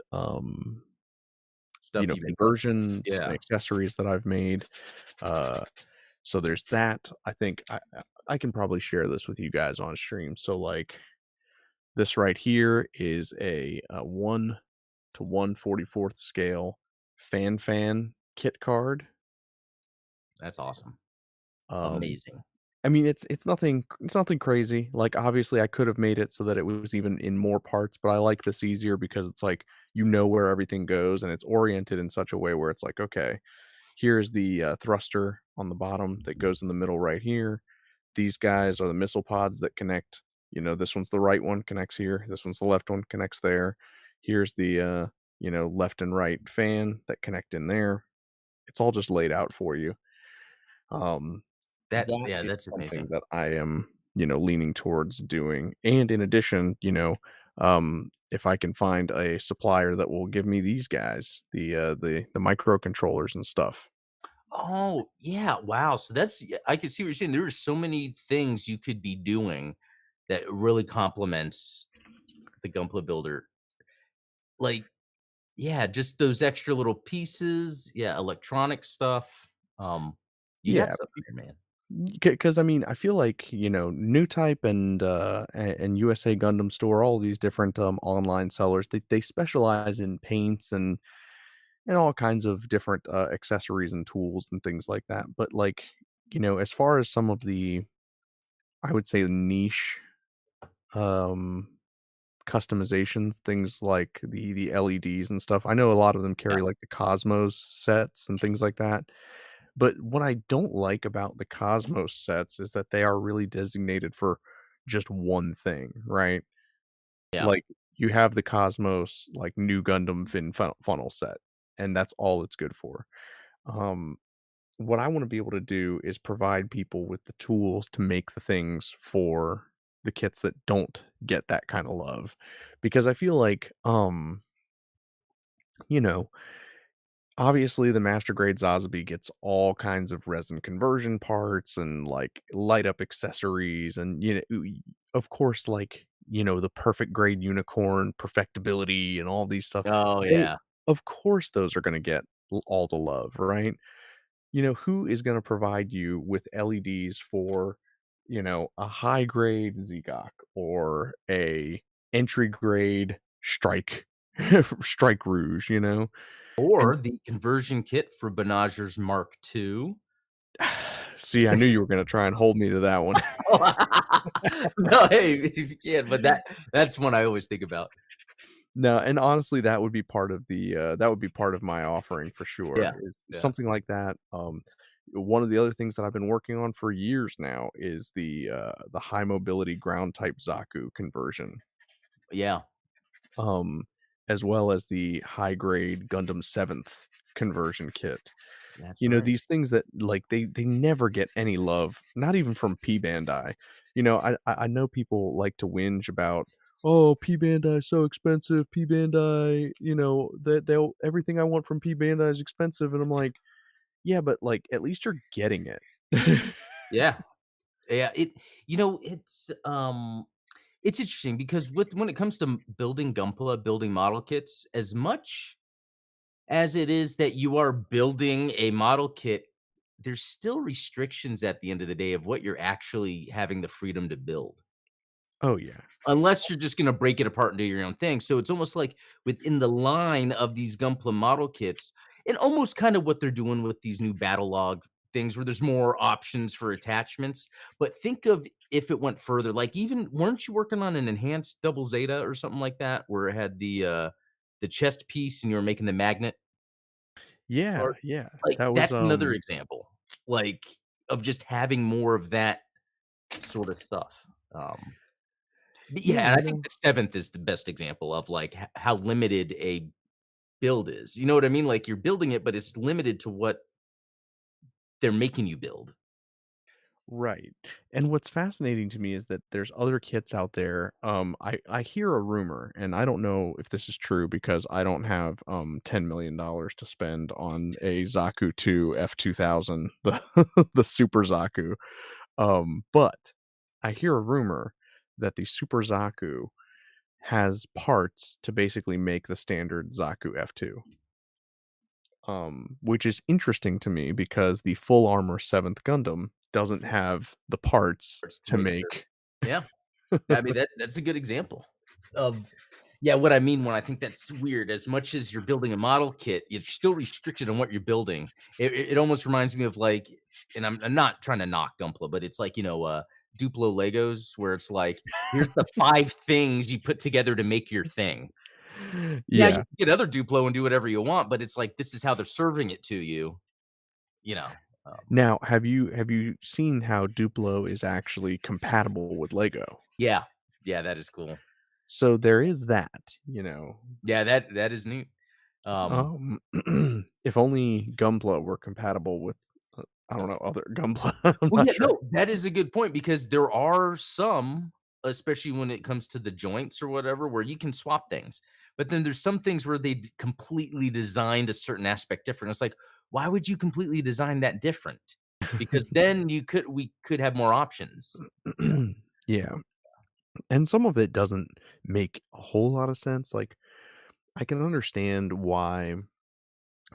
Stuff you make up. conversions and Yeah. accessories that I've made, uh, so there's that. I think I can probably share this with you guys on stream. So, like, this right here is a 1 to 1/44th scale fan kit card. That's awesome. Um, Amazing. I mean, it's nothing crazy. Like, obviously, I could have made it so that it was even in more parts, but I like this easier because it's like, where everything goes, and it's oriented in such a way where it's like, "Okay, here's the, thruster on the bottom that goes in the middle right here. These guys are the missile pods that connect. This one's the right one, connects here. This one's the left one, connects there. Here's the, left and right fan that connect in there." It's all just laid out for you. Um, that Yeah, is that's something amazing. that I am, leaning towards doing. And in addition, if I can find a supplier that will give me these guys, the microcontrollers and stuff. Oh, yeah, wow, so that's yeah, I can see what you're saying. There are so many things you could be doing that really complements the Gunpla Builder. Like, yeah, just those extra little pieces, yeah, electronic stuff. Um, you got Yeah, something there, man. Because I mean, I feel like, New Type and USA Gundam Store, all these different, online sellers, they specialize in paints and all kinds of different, accessories and tools and things like that, but, like, as far as some of the, I would say, niche, um, customizations, things like the LEDs and stuff, I know a lot of them Yeah. carry, like, the Cosmos sets and things like that. But what I don't like about the Cosmos sets is that they are really designated for just one thing, right? Yeah. Like, you have the Cosmos, like, new Gundam funnel set, and that's all it's good for. Um, what I wanna be able to do is provide people with the tools to make the things for the kits that don't get that kinda love, because I feel like, you know, obviously, the master grade Zazabi gets all kinds of resin conversion parts and, like, light up accessories and, of course, like, the perfect grade unicorn, perfectibility, and all these stuff. Oh, They yeah. Of course, those are gonna get all the love, right? Who is gonna provide you with LEDs for, a high grade Zigok or a entry grade Strike Strike Rouge, And Or the conversion kit for Benager's Mark II. see, I knew you were gonna try and hold me to that one. No, hey, if you can, but that's one I always think about. No, and honestly, that would be part of my offering for Yeah, sure, is yeah, something like that. One of the other things that I've been working on for years now is the high mobility ground type Zaku conversion, yeah, um, as well as the high grade Gundam 7th conversion kit. that's right. These things that, like, they never get any love, not even from P Bandai. I know people like to whinge about, "Oh, P Bandai is so expensive, P Bandai, that they'll everything I want from P Bandai is expensive," and I'm like, "Yeah, but, like, at least you're getting it." Yeah, yeah, it's interesting because when it comes to building Gunpla, building model kits, as much as it is that you are building a model kit, there's still restrictions at the end of the day of what you're actually having the freedom to build. Oh, yeah. Unless you're just gonna break it apart and do your own thing. So it's almost like within the line of these Gunpla model kits, and almost kind of what they're doing with these new battle log things where there's more options for attachments. But think of if it went further, like even weren't you working on an enhanced double zeta or something like that, where it had the chest piece and you were making the magnet Yeah, part? yeah. Like That was, that's another example, like of just having more of that sort of stuff. But yeah, yeah, and I think the 7th is the best example of, like, h how limited a build is, you know what I mean? Like, you're building it, but it's limited to what they're making you build. right. And what's fascinating to me is that there's other kits out there. I hear a rumor, and I don't know if this is true because I don't have $10 million to spend on a Zaku 2 F2000, the the Super Zaku. But I hear a rumor that the Super Zaku has parts to basically make the standard Zaku F2. Which is interesting to me because the full armor 7th Gundam doesn't have the parts Parts to to make the make. yeah. I mean, that's a good example of yeah, what I mean when I think that's weird, as much as you're building a model kit, you're still restricted on what you're building. It almost reminds me of, like and I'm not trying to knock Gunpla, but it's like, Duplo Legos where it's like, "Here's the 5 things you put together to make your thing." Yeah, you Yeah. can get other Duplo and do whatever you want, but it's like, this is how they're serving it to you, you know? Now, have you seen how Duplo is actually compatible with Lego? Yeah. Yeah, that is cool. So there is that. Yeah, that is neat. Um, Um, if only Gunpla were compatible with, I don't know, other Gunpla, I'm well, not yeah, sure. no, that is a good point because there are some, especially when it comes to the joints or whatever, where you can swap things. But then there's some things where they completely designed a certain aspect different. It's like, why would you completely design that different? Because then we could have more options, you know? Yeah, and some of it doesn't make a whole lot of sense, like, I can understand why,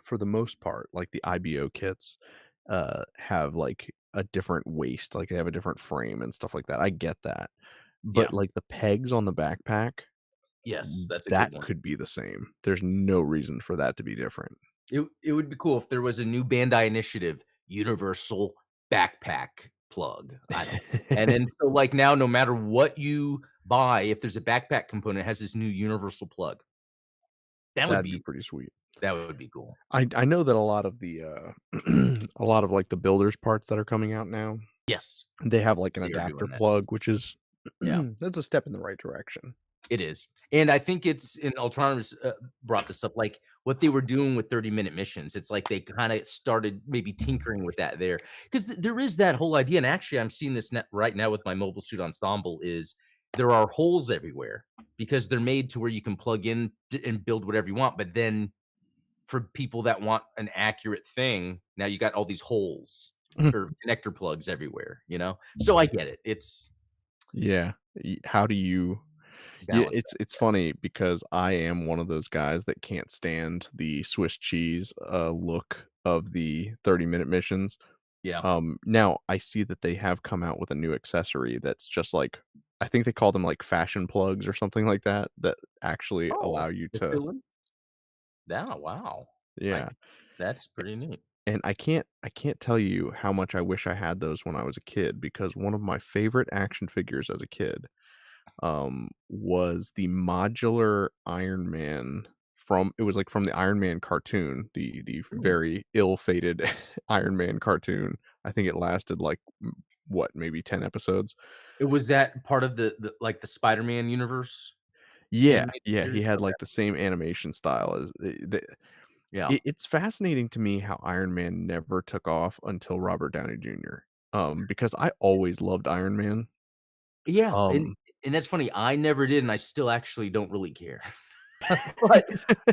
for the most part, like, the IBO kits, have, like, a different waist, like, they have a different frame and stuff like that, I get that. Yeah. But, like, the pegs on the backpack, Yes, that's a that good one. could be the same. There's no reason for that to be different. It would be cool if there was a new Bandai initiative, universal backpack plug. I don't and then so, like, now no matter what you buy, if there's a backpack component, it has this new universal plug. That would That'd be be pretty sweet. that would be cool. I know that a lot of the, a lot of, like, the builders parts that are coming out now, Yes, they have, like, an they are adapter doing that. plug, which is Yeah. that's a step in the right direction. It is, and I think it's and Ultronus, brought this up, like, what they were doing with 30-minute missions, it's like they kinda started maybe tinkering with that there, 'cause there is that whole idea, and actually, I'm seeing this net right now with my Mobile Suit Ensemble, is there are holes everywhere because they're made to where you can plug in t and build whatever you want, but then for people that want an accurate thing, now you got all these holes or connector plugs everywhere, you know? So I get it, it's Yeah. How do you yeah, balance. it's funny because I am one of those guys that can't stand the Swiss cheese, look of the 30-minute missions. Yeah. Now I see that they have come out with a new accessory that's just like I think they call them, like, fashion plugs or something like that, that actually Oh, allow you to to fill in? Yeah, wow. I yeah. that's pretty neat. And I can't tell you how much I wish I had those when I was a kid because one of my favorite action figures as a kid, was the modular Iron Man from it was, like, from the Iron Man cartoon, the Ooh. very ill-fated Iron Man cartoon. I think it lasted, like, what, maybe 10 episodes? It was that part of like, the Spider-Man universe Yeah, animated yeah, he series? had, Okay. like, the same animation style as Yeah. it's fascinating to me how Iron Man never took off until Robert Downey Jr., because I always loved Iron Man. Yeah, Um and that's funny, I never did, and I still actually don't really care. But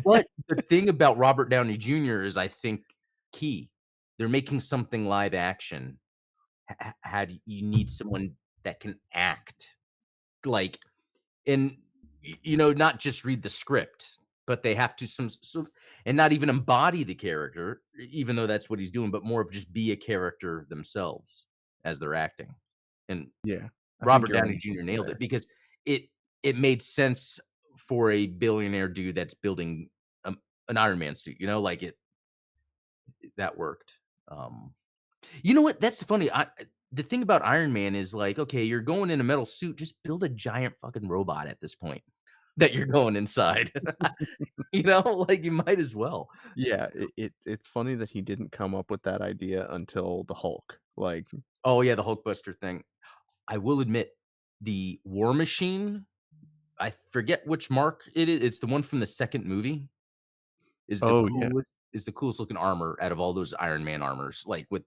but the thing about Robert Downey Jr. is, I think, key. They're making something live action. How do you need someone that can act, like and, not just read the script, but they have to and not even embody the character, even though that's what he's doing, but more of just be a character themselves as they're acting. And Yeah, I think Robert you're Downey onto Jr. something nailed it there. because it it made sense for a billionaire dude that's building, an Iron Man suit, like that worked. You know what? That's funny. The thing about Iron Man is like, okay, you're going in a metal suit, just build a giant fucking robot at this point that you're going inside. Like you might as well. Yeah, it's funny that he didn't come up with that idea until the Hulk, like Oh yeah, the Hulkbuster thing. I will admit, the War Machine, I forget which mark it is. It's the one from the second movie. oh, yeah. Is the coolest looking armor out of all those Iron Man armors. Like with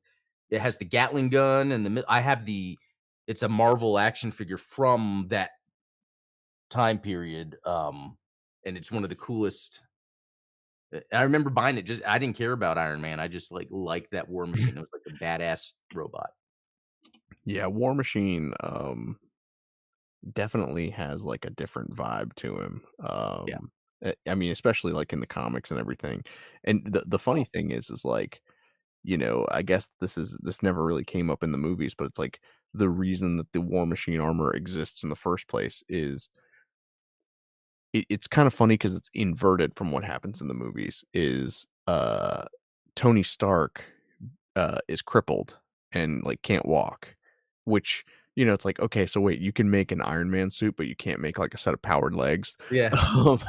it has the Gatling gun and I have it's a Marvel action figure from that time period, and it's one of the coolest. I remember buying it just I didn't care about Iron Man, I just, like, liked that War Machine, it was like a badass robot. Yeah, War Machine, definitely has, like, a different vibe to him, Yeah. I mean, especially, like, in the comics and everything, and the funny Oh, thing is, like, I guess this never really came up in the movies, but it's like the reason that the War Machine armor exists in the first place is it's kind of funny because it's inverted from what happens in the movies, Tony Stark, is crippled and, like, can't walk, which, it's like, "Okay, so wait, you can make an Iron Man suit, but you can't make, like, a set of powered legs?" yeah. Um,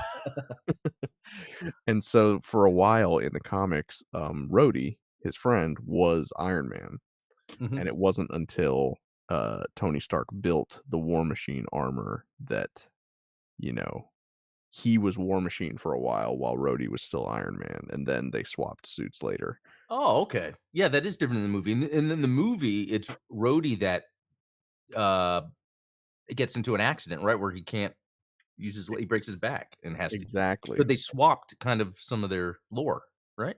and so for a while in the comics, Rhodey, his friend, was Iron Man, and Mhm. it wasn't until, Tony Stark built the War Machine armor that, you know, he was War Machine for a while Rhodey was still Iron Man, and then they swapped suits later. Oh, okay. Yeah, that is different in the movie, and then the movie, it's Rhodey that, uh, gets into an accident, right, where he can't use he breaks his back and has to so Exactly. they swapped kind of some of their lore, right?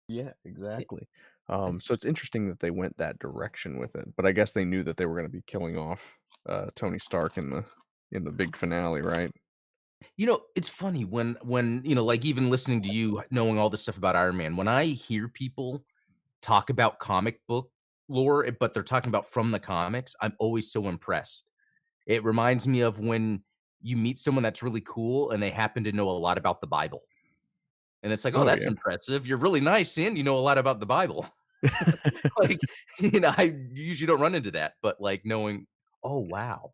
Yeah, Yeah, exactly. So it's interesting. interesting that they went that direction with it, but I guess they knew that they were gonna be killing off, Tony Stark in the big finale, right? It's funny when, like, even listening to you, knowing all this stuff about Iron Man, when I hear people talk about comic book lore, but they're talking about from the comics, I'm always so impressed. It reminds me of when you meet someone that's really cool and they happen to know a lot about the Bible. And it's like, "Oh, Oh, that's yeah. impressive. You're really nice and you know a lot about the Bible." Like, I usually don't run into that, but, like, knowing, "Oh, wow."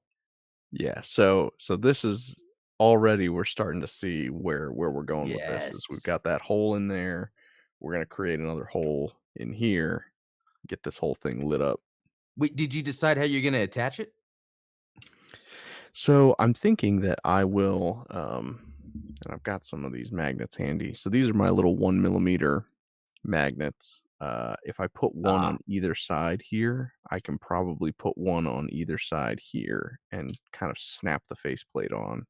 Yeah, so this is already we're starting to see where we're going with this is we've Yes. got that hole in there. We're gonna create another hole in here, get this whole thing lit up. Wait, did you decide how you're gonna attach it? So I'm thinking that I will, and I've got some of these magnets handy. So these are my little 1 millimeter magnets. If I put one Ah, on either side here, I can probably put one on either side here and kind of snap the faceplate on.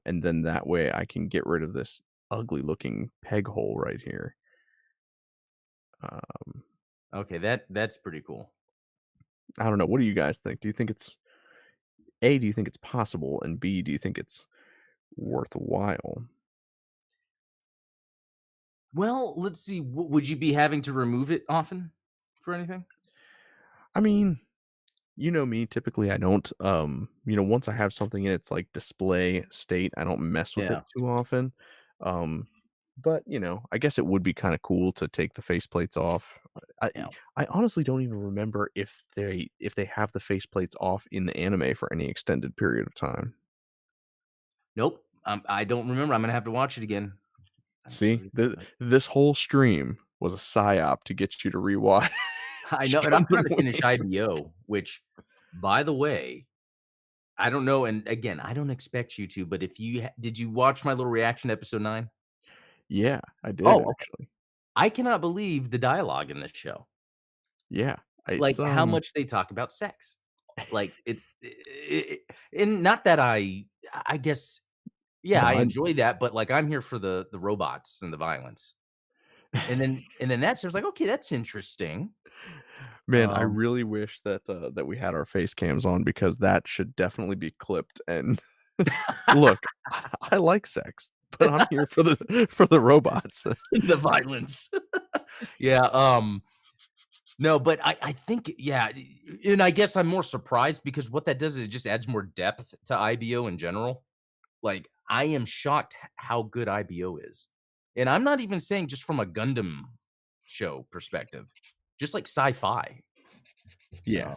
And then that way I can get rid of this ugly looking peg hole right here. Um, okay, that's pretty cool. I don't know. What do you guys think? Do you think it's A, do you think it's possible? And B, do you think it's worthwhile? Well, let's see, would you be having to remove it often for anything? I mean, you know me, typically I don't once I have something in its like display state, I don't mess with it Yeah, too often. But I guess it would be kind of cool to take the faceplates off. I yeah. I honestly don't even remember if they have the faceplates off in the anime for any extended period of time. Nope, I don't remember, I'm gonna have to watch it again. I See, believe this whole stream was a psyop to get you to rewatch I know, and I'm Gundam trying to finish Wing. IBO, which, by the way, I don't know, and again, I don't expect you to, but if you did you watch my little reaction to episode 9? Yeah, I did Oh, okay. actually. I cannot believe the dialogue in this show. Yeah, it's Like, how much they talk about sex. Like, and not that I guess, yeah, no, I I enjoy that, but, like, I'm here for the robots and the violence. And then that's I was like, "Okay, that's interesting." Man, I Um, really wish that we had our face cams on because that should definitely be clipped, and look, I like sex, but I'm here for the robots. the violence. Yeah, no, but I think yeah, and I guess I'm more surprised because what that does is it just adds more depth to IBO in general. Like, I am shocked how good IBO is. And I'm not even saying just from a Gundam show perspective, just like sci-fi. Yeah. Uh,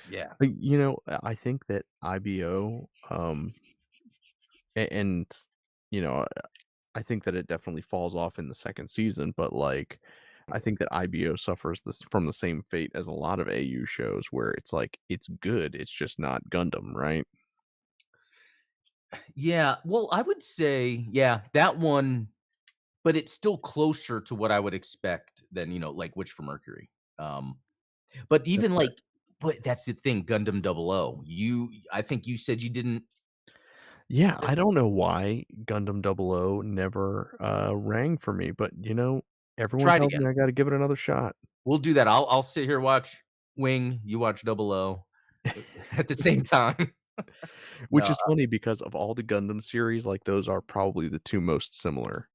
yeah. I think that IBO, and, you know, I think that it definitely falls off in the 2nd season, but, like, I think that IBO suffers this from the same fate as a lot of AU shows where it's like, it's good, it's just not Gundam, right? Yeah, well, I would say, yeah, that one, but it's still closer to what I would expect than, like Witch for Mercury. Um, but That's even fair. like but that's the thing, Gundam 00. I think you said you didn't Yeah, like I don't know why Gundam 00 never, rang for me, but, everyone try it tells again. me I gotta give it another shot. We'll do that. I'll sit here, watch Wing, you watch 00 at the same time. Which Uh, is funny because of all the Gundam series, like, those are probably the 2 most similar.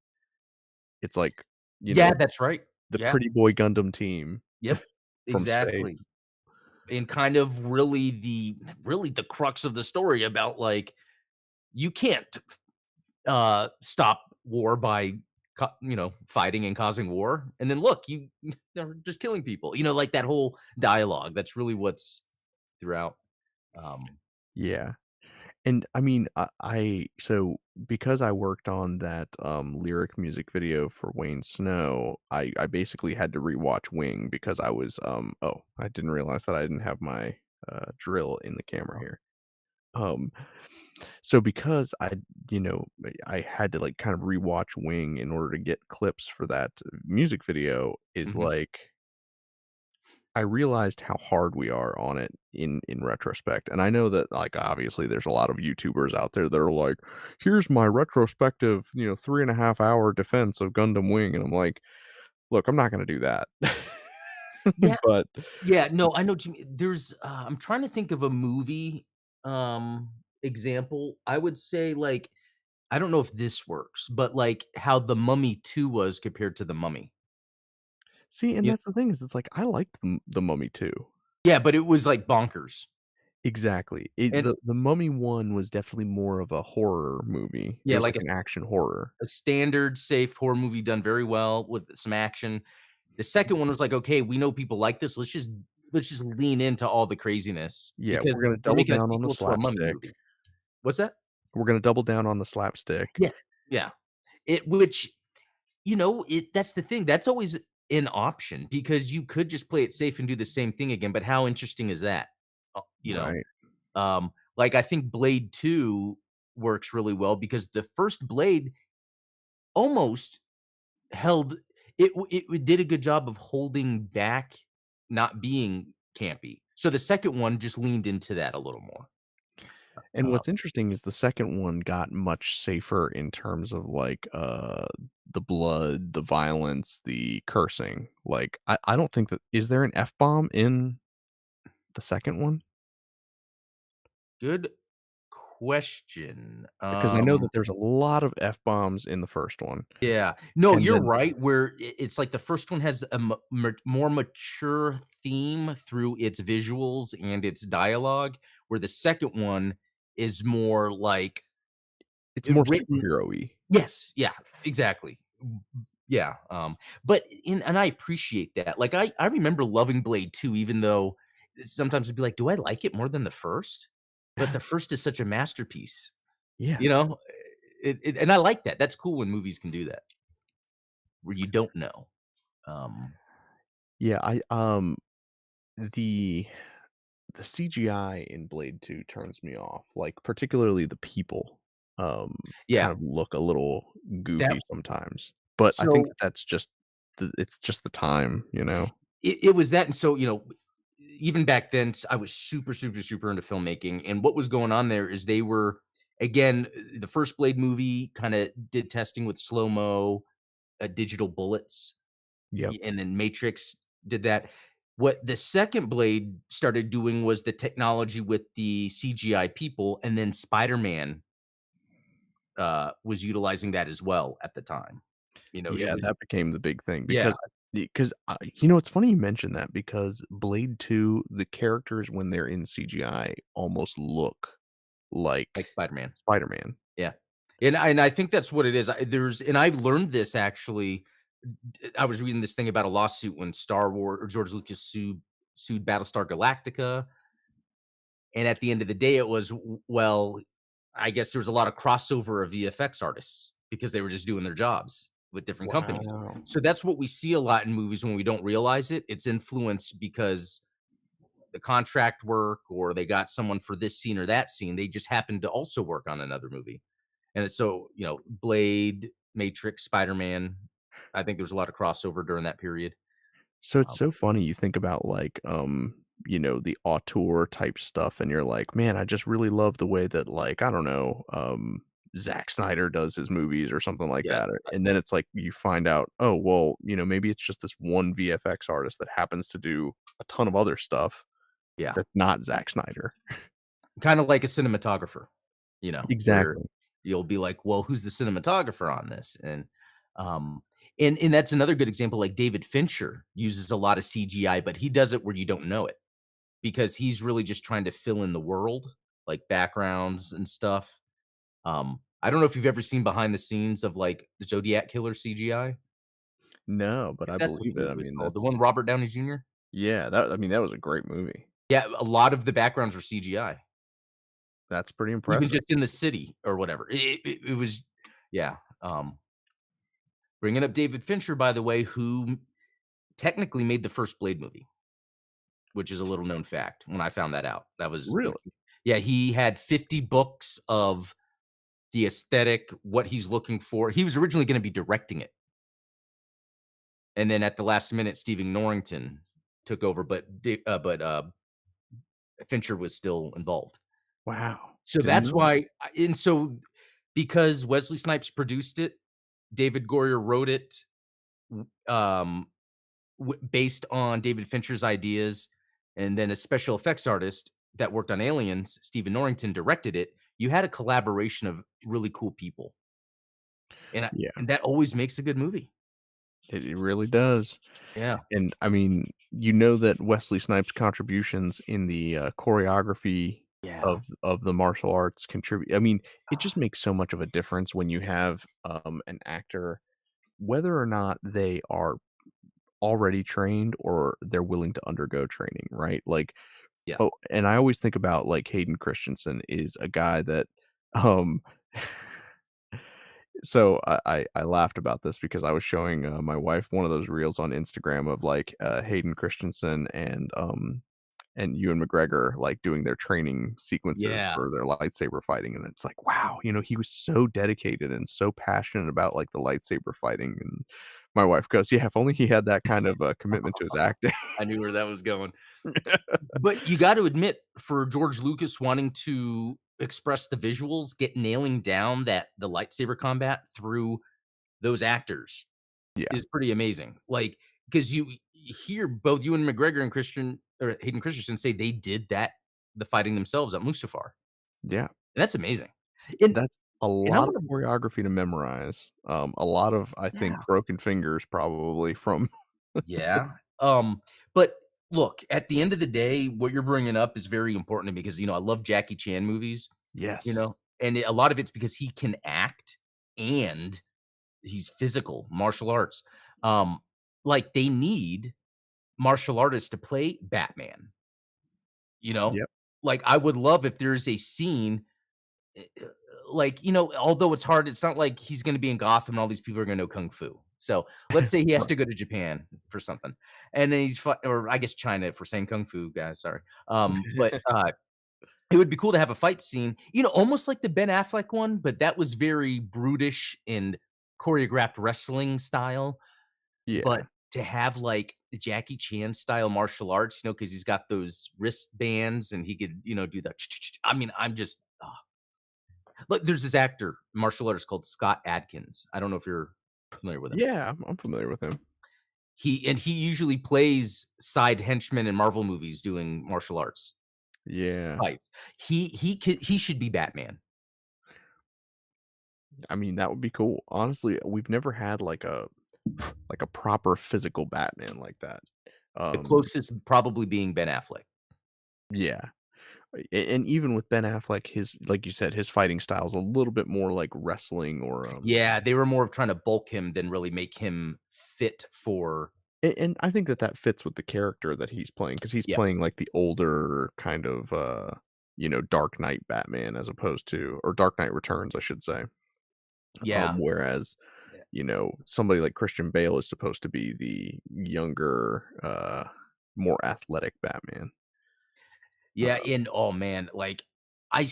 It's like, you yeah, know, that's right. the Yeah, pretty boy Gundam team yep, from space. exactly. And kind of really the crux of the story about, like, you can't, stop war by fighting and causing war, and then look, you are just killing people, like that whole dialogue, that's really what's throughout. Um, Yeah. And I mean, so because I worked on that, lyric music video for Wayne Snow, I basically had to rewatch Wing because I was, oh, I didn't realize that I didn't have my, drill in the camera here. Um, so because I had to, like, kind of rewatch Wing in order to get clips for that music video is, mhm. like, I realized how hard we are on it in retrospect, and I know that, like, obviously, there's a lot of YouTubers out there that are like, "Here's my retrospective, 3.5 hour defense of Gundam Wing," and I'm like, "Look, I'm not gonna do that." Yeah, But yeah, no, I know what you mean. I'm trying to think of a movie, example. I would say, like, I don't know if this works, but, like, how The Mummy 2 was compared to The Mummy. See, and You that's the thing is it's like, I liked the Mummy too. Yeah, but it was, like, bonkers. Exactly. And The Mummy one was definitely more of a horror movie. It yeah, was like like an action horror. a standard safe horror movie done very well with some action. The second one was like, "Okay, we know people like this. Let's just lean into all the craziness Yeah, because we're gonna we're double making a down on the sequel to a Mummy slapstick. movie." What's that? We're gonna double down on the slapstick. Yeah. Yeah. It which, that's the thing. That's always an option because you could just play it safe and do the same thing again, but how interesting is that? Uh, you know? Right. Like, I think Blade 2 works really well because the first Blade almost held it did a good job of holding back, not being campy. So the second one just leaned into that a little more. And Uh, what's interesting is the second one got much safer in terms of, like, the blood, the violence, the cursing. Like, I don't think that is there an F-bomb in the second one? Good question. Because I know that there's a lot of F-bombs in the first one, Yeah. No, and you're then right, where it's like the first one has a more mature theme through its visuals and its dialogue, where the second one is more like it's more written. superhero-y. Yes, yeah, exactly. Yeah, but and I appreciate that. Like, I remember loving Blade 2 even though sometimes I'd be like, "Do I like it more than the first?" But the first is such a masterpiece, Yeah. you know? And I like that. That's cool when movies can do that, where you don't know. Um, Yeah, the the CGI in Blade 2 turns me off, like, particularly the people, kind yeah, of look a little that goofy sometimes, but I think so that that's just it's just the time, you know? it was that, and so, even back then, I was super, super, super into filmmaking, and what was going on there is they were again, the first Blade movie kinda did testing with slow-mo, digital bullets, Yep. and then Matrix did that. What the second Blade started doing was the technology with the CGI people, and then Spider-Man, was utilizing that as well at the time. It Yeah, was that became the big thing yeah, because you know, it's funny you mentioned that because Blade 2, the characters when they're in CGI almost look like like Spider-Man. Spider-Man. Yeah. And I think that's what it is. And I've learned this actually. I was reading this thing about a lawsuit when Star Wars or George Lucas sued Battlestar Galactica, and at the end of the day, it was well, I guess there was a lot of crossover of VFX artists because they were just doing their jobs with different companies. Wow. So that's what we see a lot in movies when we don't realize it. It's influenced because the contract work or they got someone for this scene or that scene. They just happened to also work on another movie. And it's so, Blade, Matrix, Spider-Man, I think there was a lot of crossover during that period. So it's Um, so funny you think about like, you know, the auteur type stuff and you're like, "Man, I just really love the way that like, I don't know, Zack Snyder does his movies or something like yeah, that." And then it's like you find out, "Oh, well, you know, maybe it's just this one VFX artist that happens to do a ton of other stuff yeah. that's not Zack Snyder." Kinda like a cinematographer, where Exactly. you'll be like, "Well, who's the cinematographer on this?" Um, and that's another good example, like David Fincher uses a lot of CGI, but he does it where you don't know it because he's really just trying to fill in the world, like backgrounds and stuff. I don't know if you've ever seen behind the scenes of, like, the Zodiac Killer CGI. No, but I That's what believe the it. I movie was mean, called, the that's one with Robert Downey Jr.? yeah, that I mean, that was a great movie. Yeah, a lot of the backgrounds were CGI, That's pretty even impressive. just in the city or whatever. It was yeah, bringing up David Fincher, by the way, who technically made the first Blade movie, which is a little known fact when I found that out. That was Really? yeah, he had 50 books of the aesthetic, what he's looking for. He was originally gonna be directing it, and then at the last minute, Stephen Norrington took over, but Fincher was still involved. Wow. So Didn't that's know that. why and so because Wesley Snipes produced it, David Goyer wrote it, um, based on David Fincher's ideas, and then a special effects artist that worked on Aliens, Stephen Norrington, directed it. You had a collaboration of really cool people, and Yeah. that always makes a good movie. It really does. Yeah. And, I mean, you know that Wesley Snipes' contributions in the, choreography Yeah. of the martial arts contribute I mean, it just makes so much of a difference when you have, an actor, whether or not they are already trained or they're willing to undergo training, right? Like, Yeah. oh, and I always think about, like, Hayden Christensen is a guy that, um so I laughed about this because I was showing, my wife one of those reels on Instagram of, like, Hayden Christensen and Ewan McGregor, like, doing their training sequences Yeah. for their lightsaber fighting, and it's like, wow, he was so dedicated and so passionate about, like, the lightsaber fighting, and my wife goes, "Yeah, if only he had that kind of, commitment to his acting." I knew where that was going. But you got to admit, for George Lucas wanting to express the visuals, nailing down that the lightsaber combat through those actors Yeah, is pretty amazing. Like, because you hear both Ewan McGregor and Christian or Hayden Christensen say they did the fighting themselves at Mustafar, yeah. and that's amazing. And That's a I lot of want to, choreography to memorize, a lot of, I think, yeah, broken fingers probably from yeah. But look, at the end of the day, what you're bringing up is very important to me because I love Jackie Chan movies, Yes. and a lot of it's because he can act and he's physical, martial arts. Um, like they need martial artists to play Batman, you know? Yep. Like I would love if there's a scene like, although it's hard, it's not like he's gonna be in Gotham and all these people are gonna know kung fu. So, let's say he has Right. to go to Japan for something, and then or I guess China if we're saying kung fu, guys, sorry. But it would be cool to have a fight scene, almost like the Ben Affleck one, but that was very brutish and choreographed wrestling style. But Yeah. to have, like, the Jackie Chan style martial arts, because 'cause he's got those wristbands and he could, do the I mean, I'm just, look, there's this actor, martial artist called Scott Adkins. I don't know if you're familiar with him. Yeah, I'm familiar with him. He usually plays side henchman in Marvel movies doing martial arts Yeah. fights. He should be Batman. I mean, that would be cool. Honestly, we've never had, like a proper physical Batman like that. The Um, closest probably being Ben Affleck. yeah. And even with Ben Affleck, his like you said, his fighting style is a little bit more like wrestling or, Yeah, they were more of trying to bulk him than really make him fit for and I think that that fits with the character that he's playing because he's yeah, playing, like, the older kind of, Dark Knight Batman as opposed to or Dark Knight Returns, I should say. yeah, Whereas, yeah. somebody like Christian Bale is supposed to be the younger, more athletic Batman. Yeah, and oh man, like I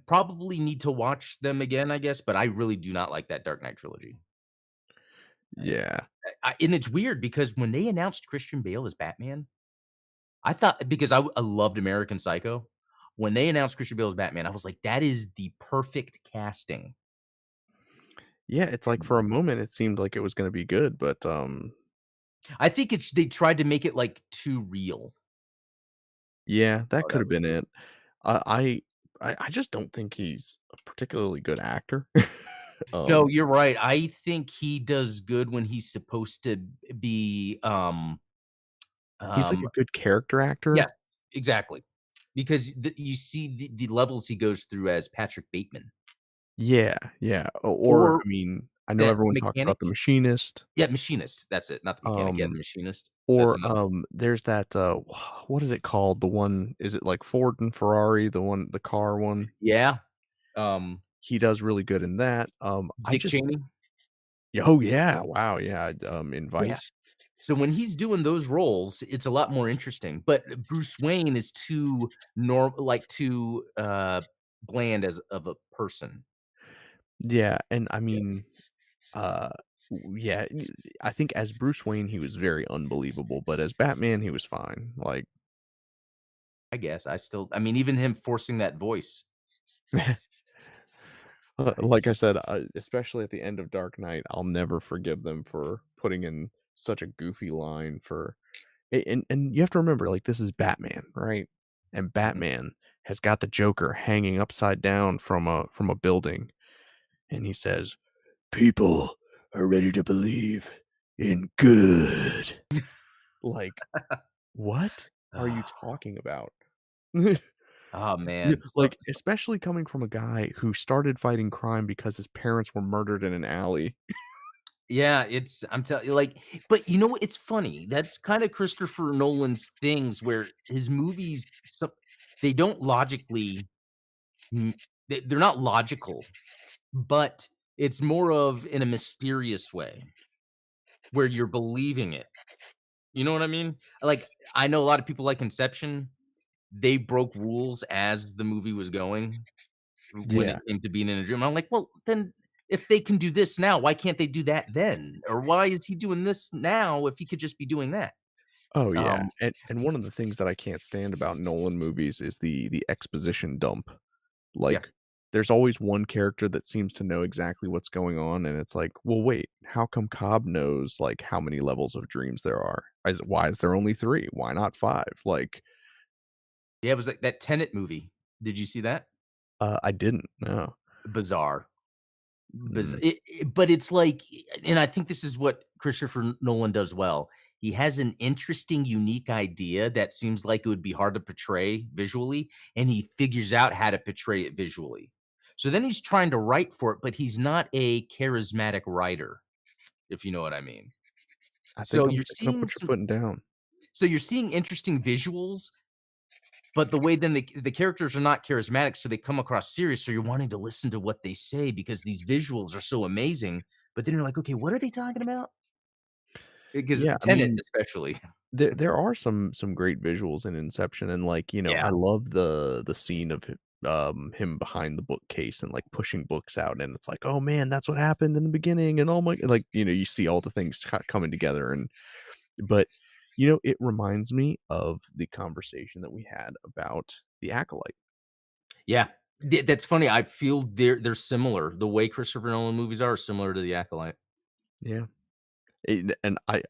probably need to watch them again, I guess, but I really do not like that Dark Knight trilogy. Yeah. And it's weird because when they announced Christian Bale as Batman, I thought because I loved American Psycho. When they announced Christian Bale as Batman, I was like, that is the perfect casting. Yeah, it's like for a moment, it seemed like it was gonna be good, but, I think it's they tried to make it like too real. yeah, that Oh, could that have was been weird. it. I just don't think he's a particularly good actor. No, Um, you're right. I think he does good when he's supposed to be he's like um a good character actor. yes, exactly. Because you see the levels he goes through as Patrick Bateman Yeah, yeah, or, or I mean, I know that everyone talks mechanic. about The Machinist, Yeah, machinist. That's it, not the mechanic. Yeah, um, the machinist. That's or, another one. there's that, what is it called? The one is it like Ford and Ferrari, the car one? Yeah. Um, He does really good in that, I Dick just Cheney. oh, yeah, wow, yeah, in Yeah. Vice. So when he's doing those roles, it's a lot more interesting. But Bruce Wayne is too too bland as of a person. Yeah, and I Yeah, mean, uh, yeah, I think as Bruce Wayne, he was very unbelievable, but as Batman, he was fine, like I guess I mean even him forcing that voice. I like I said, especially at the end of Dark Knight, I'll never forgive them for putting in such a goofy line for and you have to remember, like, this is Batman, right? And Mhm. Batman has got the Joker hanging upside down from a building, and he says, "People are ready to believe and good. Like, what are you talking about? Oh, Yeah, man. like, especially coming from a guy who started fighting crime because his parents were murdered in an alley. Yeah, it's I'm telling you, like, but you know what? It's funny. That's kind of Christopher Nolan's things where his movies, they don't logically, mm, they're not logical, but it's more of in a mysterious way where you're believing it. You know what I mean? Like, I know a lot of people like Inception. They broke rules as the movie was going when Yeah. it came to being in a dream. I'm like, well, then if they can do this now, why can't they do that then? Or why is he doing this now if he could just be doing that? Oh, yeah, Um, and one of the things that I can't stand about Nolan movies is the exposition dump. yeah. Like, there's always one character that seems to know exactly what's going on, and it's like, "Well, wait, how come Cobb knows, like, how many levels of dreams there are? Why is there only 3? Why not 5?" Like, Yeah, it was like that Tenet movie. Did you see that? I didn't, no. Bizarre. Mm, But it's like, and I think this is what Christopher Nolan does well. He has an interesting, unique idea that seems like it would be hard to portray visually, and he figures out how to portray it visually. So then he's trying to write for it, but he's not a charismatic writer, if you know what I mean. I think So I'm you're picking up seeing what you're some putting down. so you're seeing interesting visuals, but the way then the characters are not charismatic, so they come across serious, so you're wanting to listen to what they say because these visuals are so amazing, but then you're like, "Okay, what are they talking about?" Because Yeah, I Tenet mean, especially. there are some great visuals in Inception, and, like, I Yeah. love the scene of him behind the bookcase and, like, pushing books out, and it's like, "Oh, man, that's what happened in the beginning," and, oh my like, you see all the things coming together, and but, it reminds me of the conversation that we had about The Acolyte. Yeah. That's funny, I feel they're similar. The way Christopher Nolan movies are similar to The Acolyte. Yeah. And I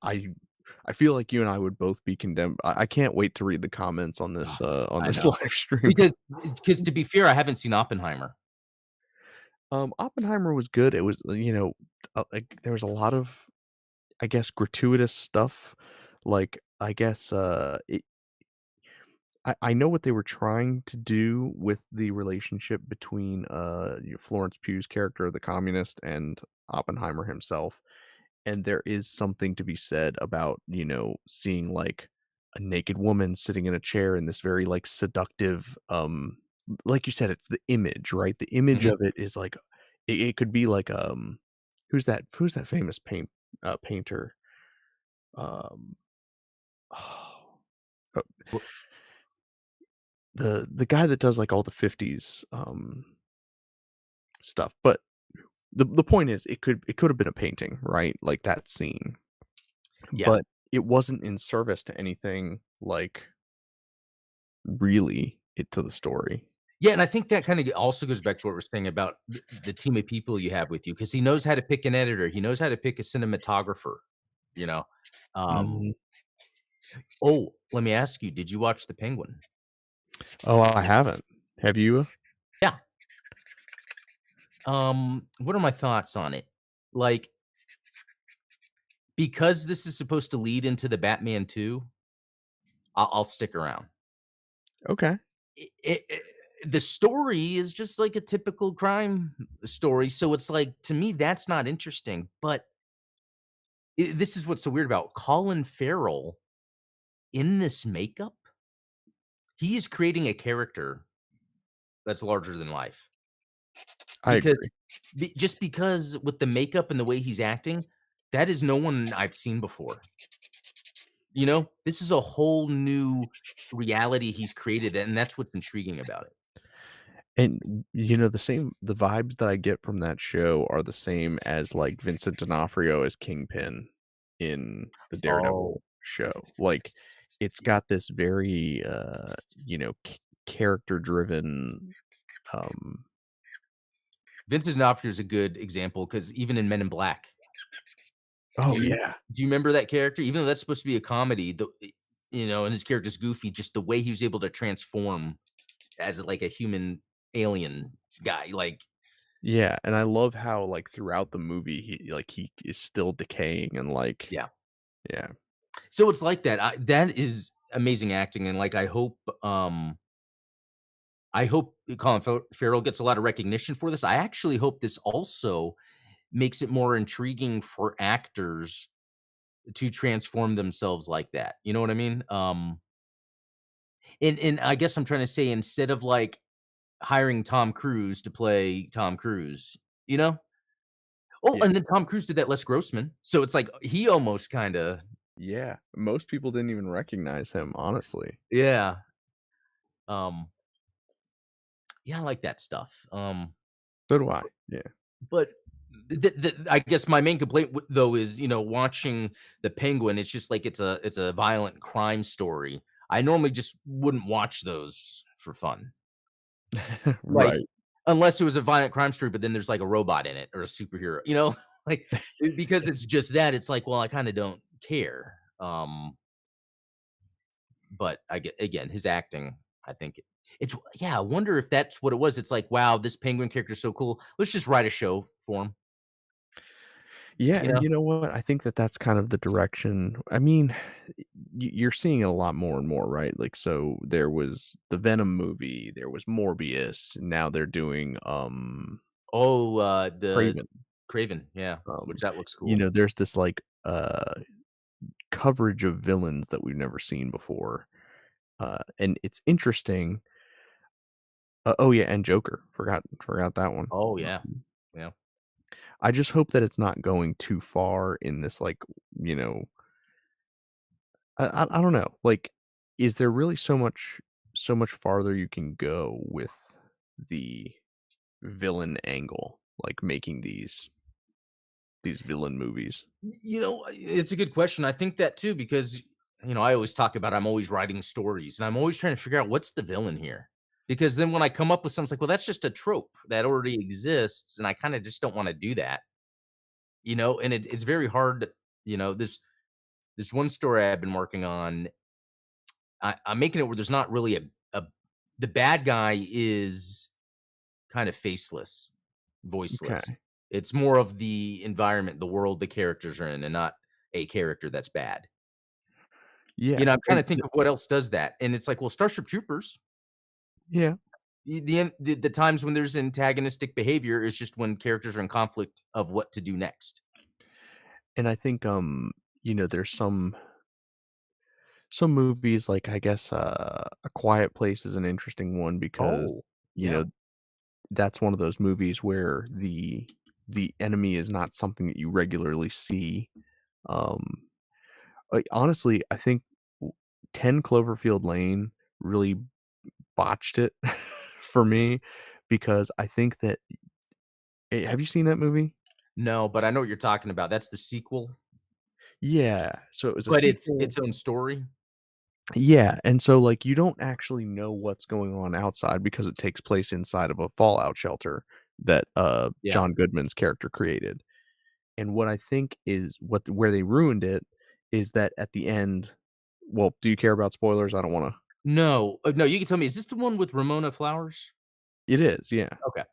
feel like you and I would both be condemned. I can't wait to read the comments Ugh, on I this know. live stream. Because to be fair, I haven't seen Oppenheimer. Oppenheimer was good. It was, like, there was a lot of, I guess, gratuitous stuff. Like, I guess, I know what they were trying to do with the relationship between, Florence Pugh's character, the communist, and Oppenheimer himself. And there is something to be said about, seeing, like, a naked woman sitting in a chair in this very, like, seductive, like you said, it's the image, right? The image Mhm. of it is like it could be like, who's that famous painter? Um, oh, uh, W the guy that does, like, all the '50s, stuff, but the point is it could have been a painting, right? Like, that scene, Yeah. but it wasn't in service to anything, like, really to the story. Yeah, and I think that kinda also goes back to what we're saying about the team of people you have with you, because he knows how to pick an editor, he knows how to pick a cinematographer, you know? Um, Mhm. let me ask you, did you watch The Penguin? Oh, I haven't. Have you? Yeah. What are my thoughts on it? Like, because this is supposed to lead into the Batman 2, I'll stick around. Okay. It the story is just like a typical crime story, so it's like, to me, that's not interesting, but this is what's so weird about Colin Farrell in this makeup, he is creating a character that's larger than life, I because agree. just because with the makeup and the way he's acting, that is no one I've seen before. You know? This is a whole new reality he's created, and that's what's intriguing about it. And, the vibes that I get from that show are the same as, like, Vincent D'Onofrio as Kingpin in the Oh, Daredevil show. Like, it's got this very, character driven, um Vincent D'Onofrio is a good example because even in Men in Black, do Oh, you yeah. do you remember that character? Even though that's supposed to be a comedy, and his character's goofy, just the way he was able to transform as, like, a human alien guy, like, Yeah, and I love how, like, throughout the movie, he is still decaying and, like Yeah. yeah. So it's like that. That is amazing acting, and, like, I hope Colin Farrell gets a lot of recognition for this. I actually hope this also makes it more intriguing for actors to transform themselves like that. You know what I mean? And I guess I'm trying to say instead of, like, hiring Tom Cruise to play Tom Cruise, you know? Oh, Yeah. and then Tom Cruise did that Les Grossman, so it's like he almost kinda Yeah. Most people didn't even recognize him, honestly. yeah, um, yeah, I like that stuff, So do I. Yeah. but I guess my main complaint though is, watching The Penguin, it's just like it's a violent crime story. I normally just wouldn't watch those for fun. Like, Right. unless it was a violent crime story, but then there's, like, a robot in it or a superhero, you know? Like, because it's just that, it's like, well, I kinda don't care. But I get again, his acting, I think it's yeah, I wonder if that's what it was. It's like, "Wow, this penguin character is so cool. Let's just write a show for him." Yeah, You and know? you know what? I think that that's kind of the direction. I mean, you're seeing it a lot more and more, right? Like, so there was the Venom movie, there was Morbius, now they're doing, Oh, the Craven. Craven, yeah, which Um, that looks cool. there's this, like, coverage of villains that we've never seen before, and it's interesting. Oh, yeah, and Joker, forgot that one. Oh, yeah. Yeah. I just hope that it's not going too far in this, like, you know I don't know, like, is there really so much farther you can go with the villain angle, like, making these villain movies? It's a good question. I think that too because, I always talk about I'm always writing stories, and I'm always trying to figure out what's the villain here? Because then when I come up with something, it's like, "Well, that's just a trope that already exists," and I kinda just don't wanna do that, and it's very hard, this one story I've been working on, I'm making it where there's not really a the bad guy is kind of faceless, voiceless. Okay. It's more of the environment, the world the characters are in, and not a character that's bad. Yeah, I'm trying to think of what else does that, and it's like, well, Starship Troopers, yeah, the times when there's antagonistic behavior is just when characters are in conflict of what to do next. and I think, there's some movies, like, I guess, A Quiet Place is an interesting one because, Oh, you yeah. know, that's one of those movies where the enemy is not something that you regularly see, um honestly, I think w 10 Cloverfield Lane really botched it for me because I think that have you seen that movie? No, but I know what you're talking about. That's the sequel, Yeah, so it was a but it's sequel. its own story. Yeah, and so, like, you don't actually know what's going on outside because it takes place inside of a fallout shelter that, Yeah. John Goodman's character created, and what I think is where they ruined it is that at the end well, do you care about spoilers? I don't wanna. No, no, you can tell me, is this the one with Ramona Flowers? It is, yeah. Okay.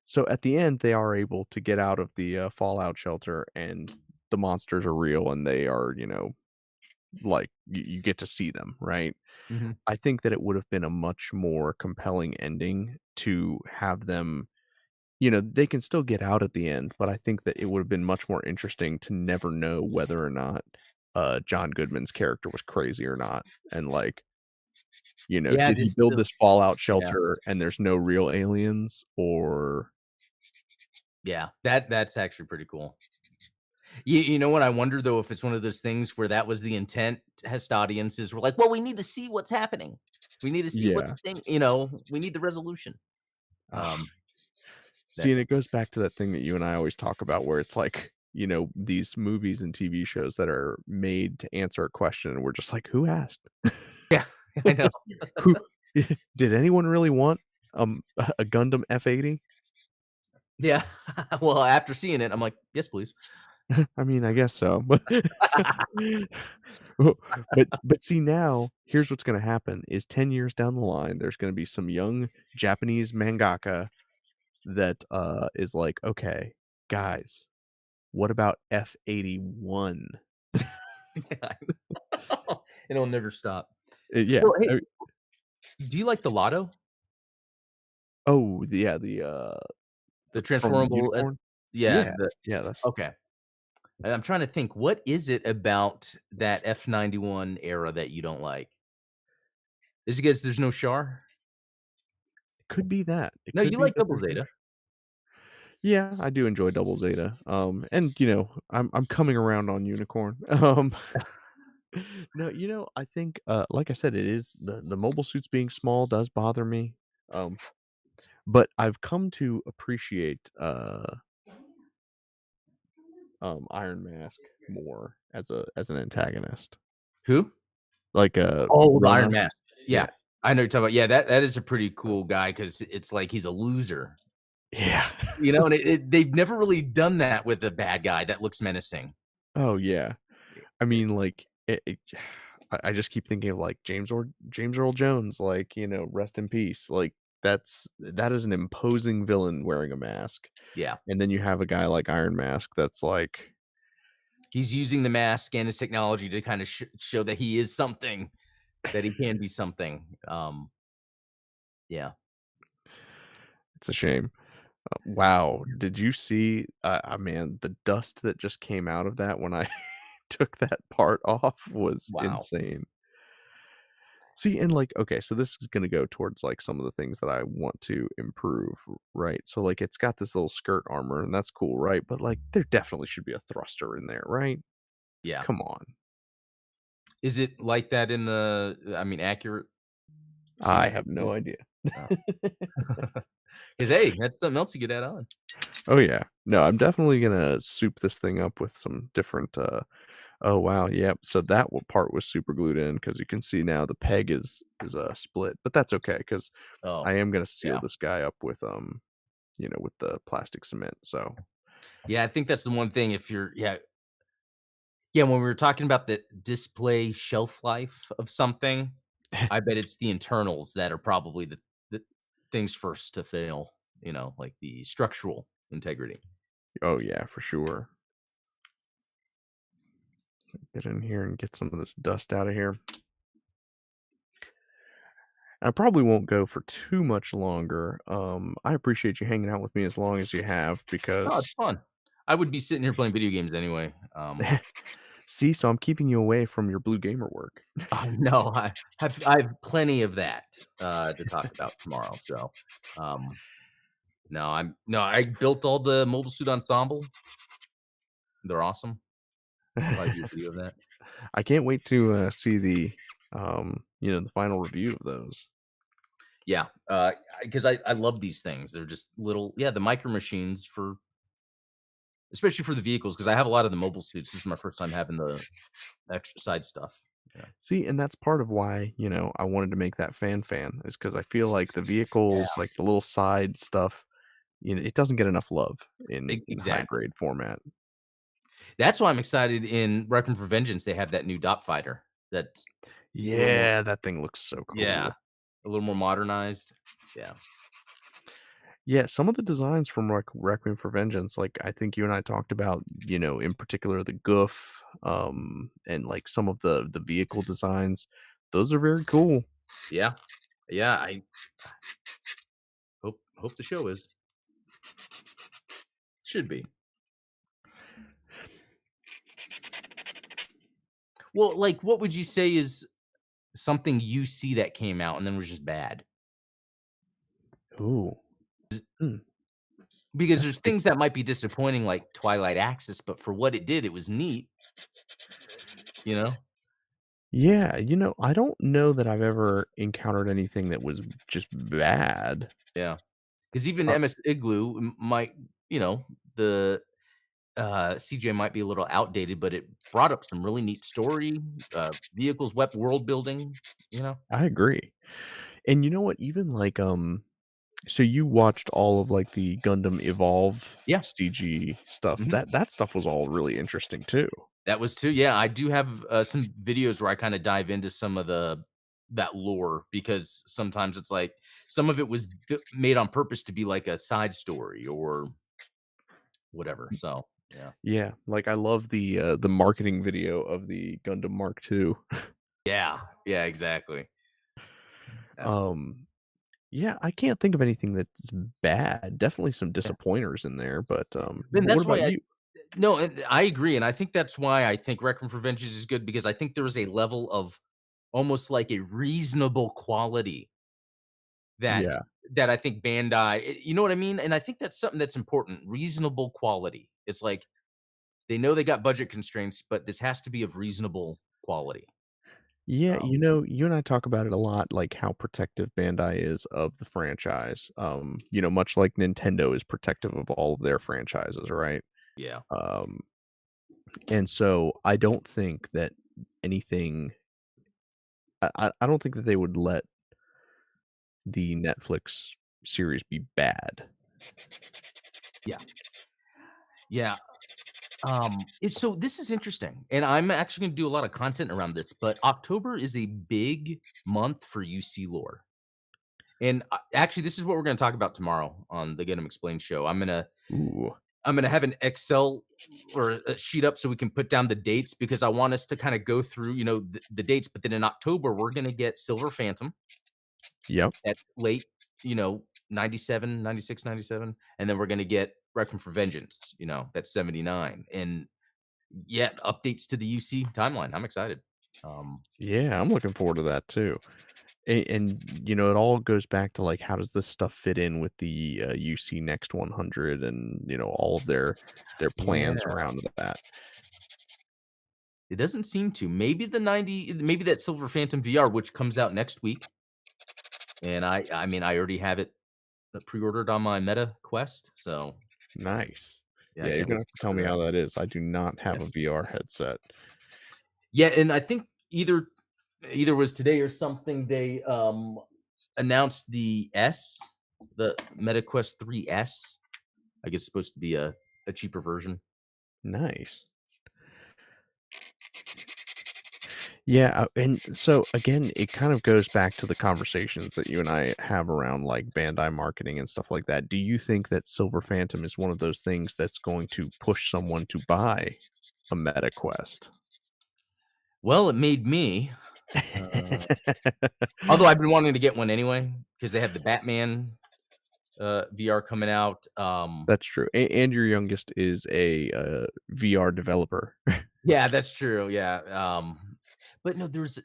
So at the end, they are able to get out of the, fallout shelter, and the monsters are real, and they are, like, you get to see them, right? Mhm. I think that it would have been a much more compelling ending to have them they can still get out at the end, but I think that it would have been much more interesting to never know whether or not, John Goodman's character was crazy or not, and, like, Yeah, did he this build the this fallout yeah, shelter and there's no real aliens, or yeah, that's actually pretty cool. You know what? I wonder though if it's one of those things where that was the intent. Test audiences were like, "Well, we need to see what's happening. We need to see what the yeah. thing, we need the resolution." Um, See, that and it goes back to that thing that you and I always talk about where it's like, these movies and TV shows that are made to answer a question, and we're just like, "Who asked? yeah, I know. Who did anyone really want, a Gundam F-80?" Yeah. Well, after seeing it, I'm like, "Yes, please." I mean, I guess so, but well, but see, now, here's what's gonna happen is 10 years down the line, there's gonna be some young Japanese mangaka that, is like, "Okay, guys, what about F-81?" Yeah. It'll never stop. Yeah, So, hey, do you like the Lotto? oh, yeah, The from transformable Unicorn? yeah, Yeah, yeah, that's okay. And I'm trying to think, what is it about that F91 era that you don't like? Is it because there's no Char? could be that. It No, could you be like that Double there's no. Zeta. Yeah, I do enjoy Double Zeta, and, I'm coming around on Unicorn. No, I think, like I said, it is the mobile suits being small does bother me, um, but I've come to appreciate, Iron Mask more as an antagonist. Who? Like, Oh, the Iron Rona? Mask. Yeah, Yeah. I know you're talking about. Yeah, that is a pretty cool guy because it's like he's a loser, Yeah. and they've never really done that with a bad guy that looks menacing. Oh, yeah. I It mean, like, I just keep thinking of, like, James Earl Jones, like, rest in peace, like, that is an imposing villain wearing a mask, yeah, and then you have a guy like Iron Mask that's like he's using the mask and his technology to kinda show that he is something, that he can be something. Yeah. it's a shame. Wow, did you see man, the dust that just came out of that when I took that part off was Wow. insane. See, and, like, okay, so this is gonna go towards, like, some of the things that I want to improve, right? So, like, it's got this little skirt armor, and that's cool, right? But, like, there definitely should be a thruster in there, right? Yeah. Come on. Is it like that in accurate I suit? have no idea. Oh. 'Cause, hey, that's something else you could add on. Oh, yeah. No, I'm definitely gonna soup this thing up with some different, oh, wow, yep, so that part was super glued in because you can see now the peg is split, but that's okay because Oh, I am gonna seal yeah. this guy up with, with the plastic cement, so Yeah, I think that's the one thing if you're yeah, when we were talking about the display shelf life of something, I bet it's the internals that are probably the things first to fail, like the structural integrity. oh, yeah, for sure. Get in here and get some of this dust out of here. I probably won't go for too much longer. I appreciate you hanging out with me as long as you have Oh, it's because fun. I would be sitting here playing video games anyway. see, so I'm keeping you away from your blue gamer work. No, I have plenty of that, to talk about tomorrow, so, no, I built all the Mobile Suit Ensemble. They're awesome. Probably do a video of that. I can't wait to see the final review of those. Yeah, because I love these things. They're just little the micro machines for especially for the vehicles. Because I have a lot of the mobile suits. This is my first time having the extra side stuff. Yeah. See, and that's part of why, I wanted to make that fan is because I feel like the vehicles, Yeah, like the little side stuff, it doesn't get enough love in high exactly. grade format. That's why I'm excited in Requiem for Vengeance, they have that new dot fighter that's a little more Yeah, that thing looks so yeah, cool. a little more modernized. Yeah. Yeah, some of the designs from Requiem for Vengeance, like I think you and I talked about, in particular the goof, and like some of the vehicle designs, those are very cool. Yeah. Yeah, I hope the show is. Should be. Well, like, what would you say is something you see that came out and then was just bad? Ooh, hmm, Because that's there's things sticky. that might be disappointing, like Twilight Axis, but for what it did, it was neat, you know? Yeah, I don't know that I've ever encountered anything that was just bad. Yeah. Because even Uh, MS Igloo might, the CJ might be a little outdated, but it brought up some really neat story, vehicles, world building, you know? I agree. And you know what? Even like so you watched all of like the Gundam Evolve Yeah. CG stuff. Mhm. That stuff was all really interesting too. That was too yeah, I do have, some videos where I kinda dive into some of that lore because sometimes it's like some of it was made on purpose to be like a side story or whatever. So yeah, Yeah, like, I love the marketing video of the Gundam Mark II. yeah, yeah, exactly. That's cool. Um, yeah, I can't think of anything that's bad. Definitely some Yeah, disappointers in there, and but what that's about why you? no, and I agree, and I think that's why I think Requiem for Vengeance is good because I think there is a level of almost like a reasonable quality that Yeah. I think you know what I mean? And I think that's something that's important, reasonable quality. It's like they know they got budget constraints, but this has to be of reasonable quality. Yeah, Um, you and I talk about it a lot, like, how protective Bandai is of the franchise, much like Nintendo is protective of all of their franchises, right? yeah. Um, and so I don't think that anything I don't think that they would let the Netflix series be bad. Yeah. Yeah. So this is interesting, and I'm actually gonna do a lot of content around this, but October is a big month for UC lore. And actually, this is what we're gonna talk about tomorrow on the Get 'em Explained show. Ooh, I'm gonna have an Excel or a sheet up so we can put down the dates because I want us to kind of go through, the dates. But then in October, we're gonna get Silver Phantom. yep. That's late, 97, 96, 97, and then we're gonna get Requiem for Vengeance, that's 79. And yeah, updates to the UC timeline. I'm excited. Um, Yeah, I'm looking forward to that too. It all goes back to, like, how does this stuff fit in with the, UC Next 100 and, all of their plans yeah, around that. it doesn't seem to. Maybe that Silver Phantom VR, which comes out next week, and I mean, I already have it pre-ordered on my Meta Quest, so Nice. yeah, I Yeah, you're can't gonna wait have to tell for me that. how that is. I do not Yeah. have a VR headset. Yeah, and I think either was today or something, they, announced the Meta Quest 3S. I guess it's supposed to be a cheaper version. Nice. Yeah, and so again, it kind of goes back to the conversations that you and I have around like Bandai marketing and stuff like that. Do you think that Silver Phantom is one of those things that's going to push someone to buy a Meta Quest? Well, it made me, uh although I've been wanting to get one anyway because they have the Batman, VR coming out. That's true. And your youngest is a VR developer. Yeah, that's true, yeah, but no, there's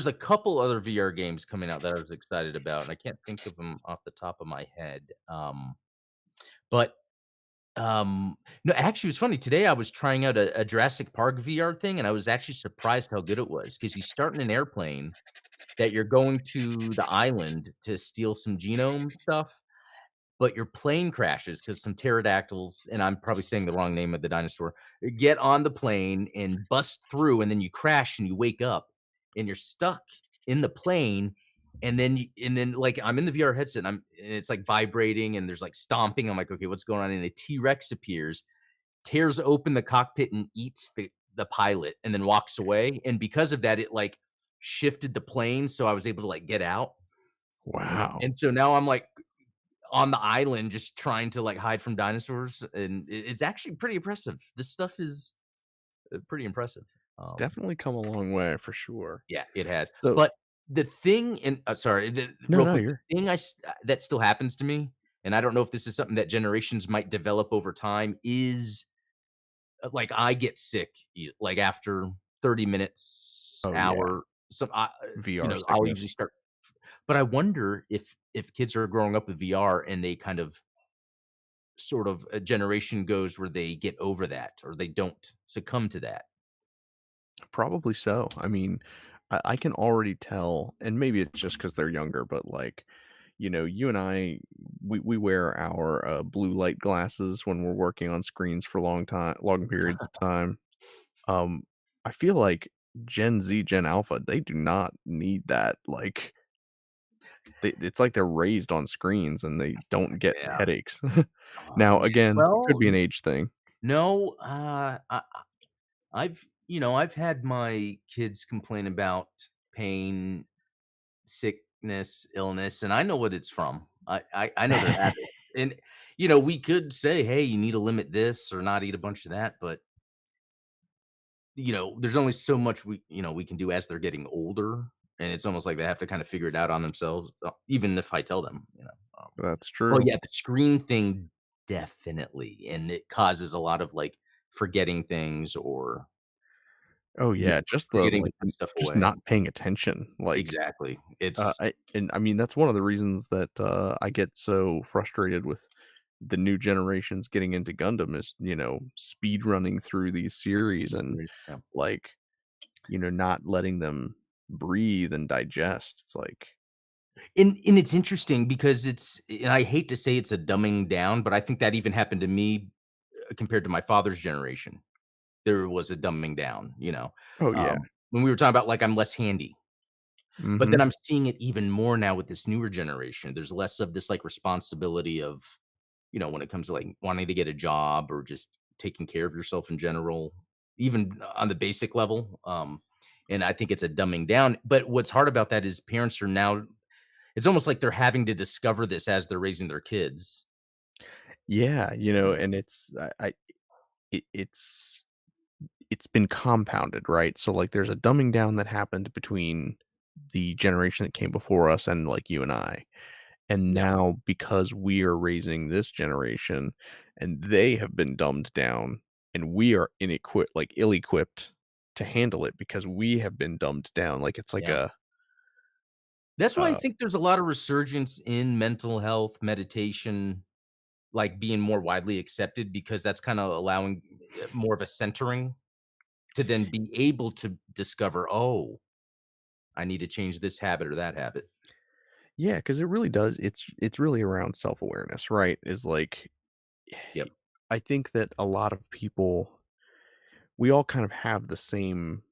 a couple other VR games coming out that I was excited about, and I can't think of them off the top of my head, but, no, actually, it was funny, today I was trying out a Jurassic Park VR thing, and I was actually surprised how good it was because you start in an airplane that you're going to the island to steal some genome stuff, but your plane crashes because some pterodactyls, and I'm probably saying the wrong name of the dinosaur, get on the plane and bust through, and then you crash and you wake up and you're stuck in the plane. And then like I'm in the VR headset and it's like vibrating and there's like stomping. I'm like, okay, what's going on? And a T-Rex appears, tears open the cockpit and eats the pilot and then walks away. And because of that, it like shifted the plane so I was able to like get out. Wow. And so now I'm like on the island just trying to, like, hide from dinosaurs, and it's actually pretty impressive. This stuff is, pretty impressive. It's Um, definitely come a long way for sure. yeah, it has. So But the thing and sorry, no, real no, quick, you're the thing that still happens to me, and I don't know if this is something that generations might develop over time, is, like, I get sick, like, after 30 minutes, oh yeah, hour, VR I'll sickness. usually start but I wonder if kids are growing up with VR and they kind of sort of a generation goes where they get over that or they don't succumb to that. Probably so. I mean, I can already tell, and maybe it's just because they're younger, but like, you and I, we wear our blue light glasses when we're working on screens for long periods of time. Um, I feel like Gen Z, Gen Alpha, they do not need that. Like, it's like they're raised on screens and they don't get Yeah. headaches. Now, Yeah. again, could Well, be an age thing. no, I've had my kids complain about pain, sick. sickness, illness, and I know what it's from. I know their habits, and, we could say, "Hey, you need to limit this or not eat a bunch of that," but, there's only so much we can do as they're getting older, and it's almost like they have to kinda figure it out on themselves, even if I tell them. That's Oh, true. yeah, the screen thing definitely, and it causes a lot of, like, forgetting things or, Oh, yeah, just the, forgetting to like, put stuff just away. not paying attention, like, Exactly. It's I mean, that's one of the reasons that, I get so frustrated with the new generations getting into Gundam is, speed running through these series and, yeah. like, not letting them breathe and digest. It's like, And it's interesting because and I hate to say it's a dumbing down, but I think that even happened to me, compared to my father's generation. There was a dumbing down. oh, yeah. When we were talking about, like, I'm less handy, but then Mhm. I'm seeing it even more now with this newer generation. There's less of this, like, responsibility of, when it comes to, like, wanting to get a job or just taking care of yourself in general, even on the basic level. And I think it's a dumbing down. But what's hard about that is parents are now, it's almost like they're having to discover this as they're raising their kids. Yeah, Mm, and it it's been compounded, right? So, like, there's a dumbing down that happened between the generation that came before us and, like, you and I. And yeah, now because we are raising this generation and they have been dumbed down and we are ill-equipped to handle it because we have been dumbed down, like, it's like yeah. That's why I uh think there's a lot of resurgence in mental health, meditation, like, being more widely accepted because that's kinda allowing, more of a centering to then be able to discover, "Oh, I need to change this habit or that habit." yeah, because it really does it's really around self-awareness, right? Is like Yep. I think that a lot of people we all kind of have the same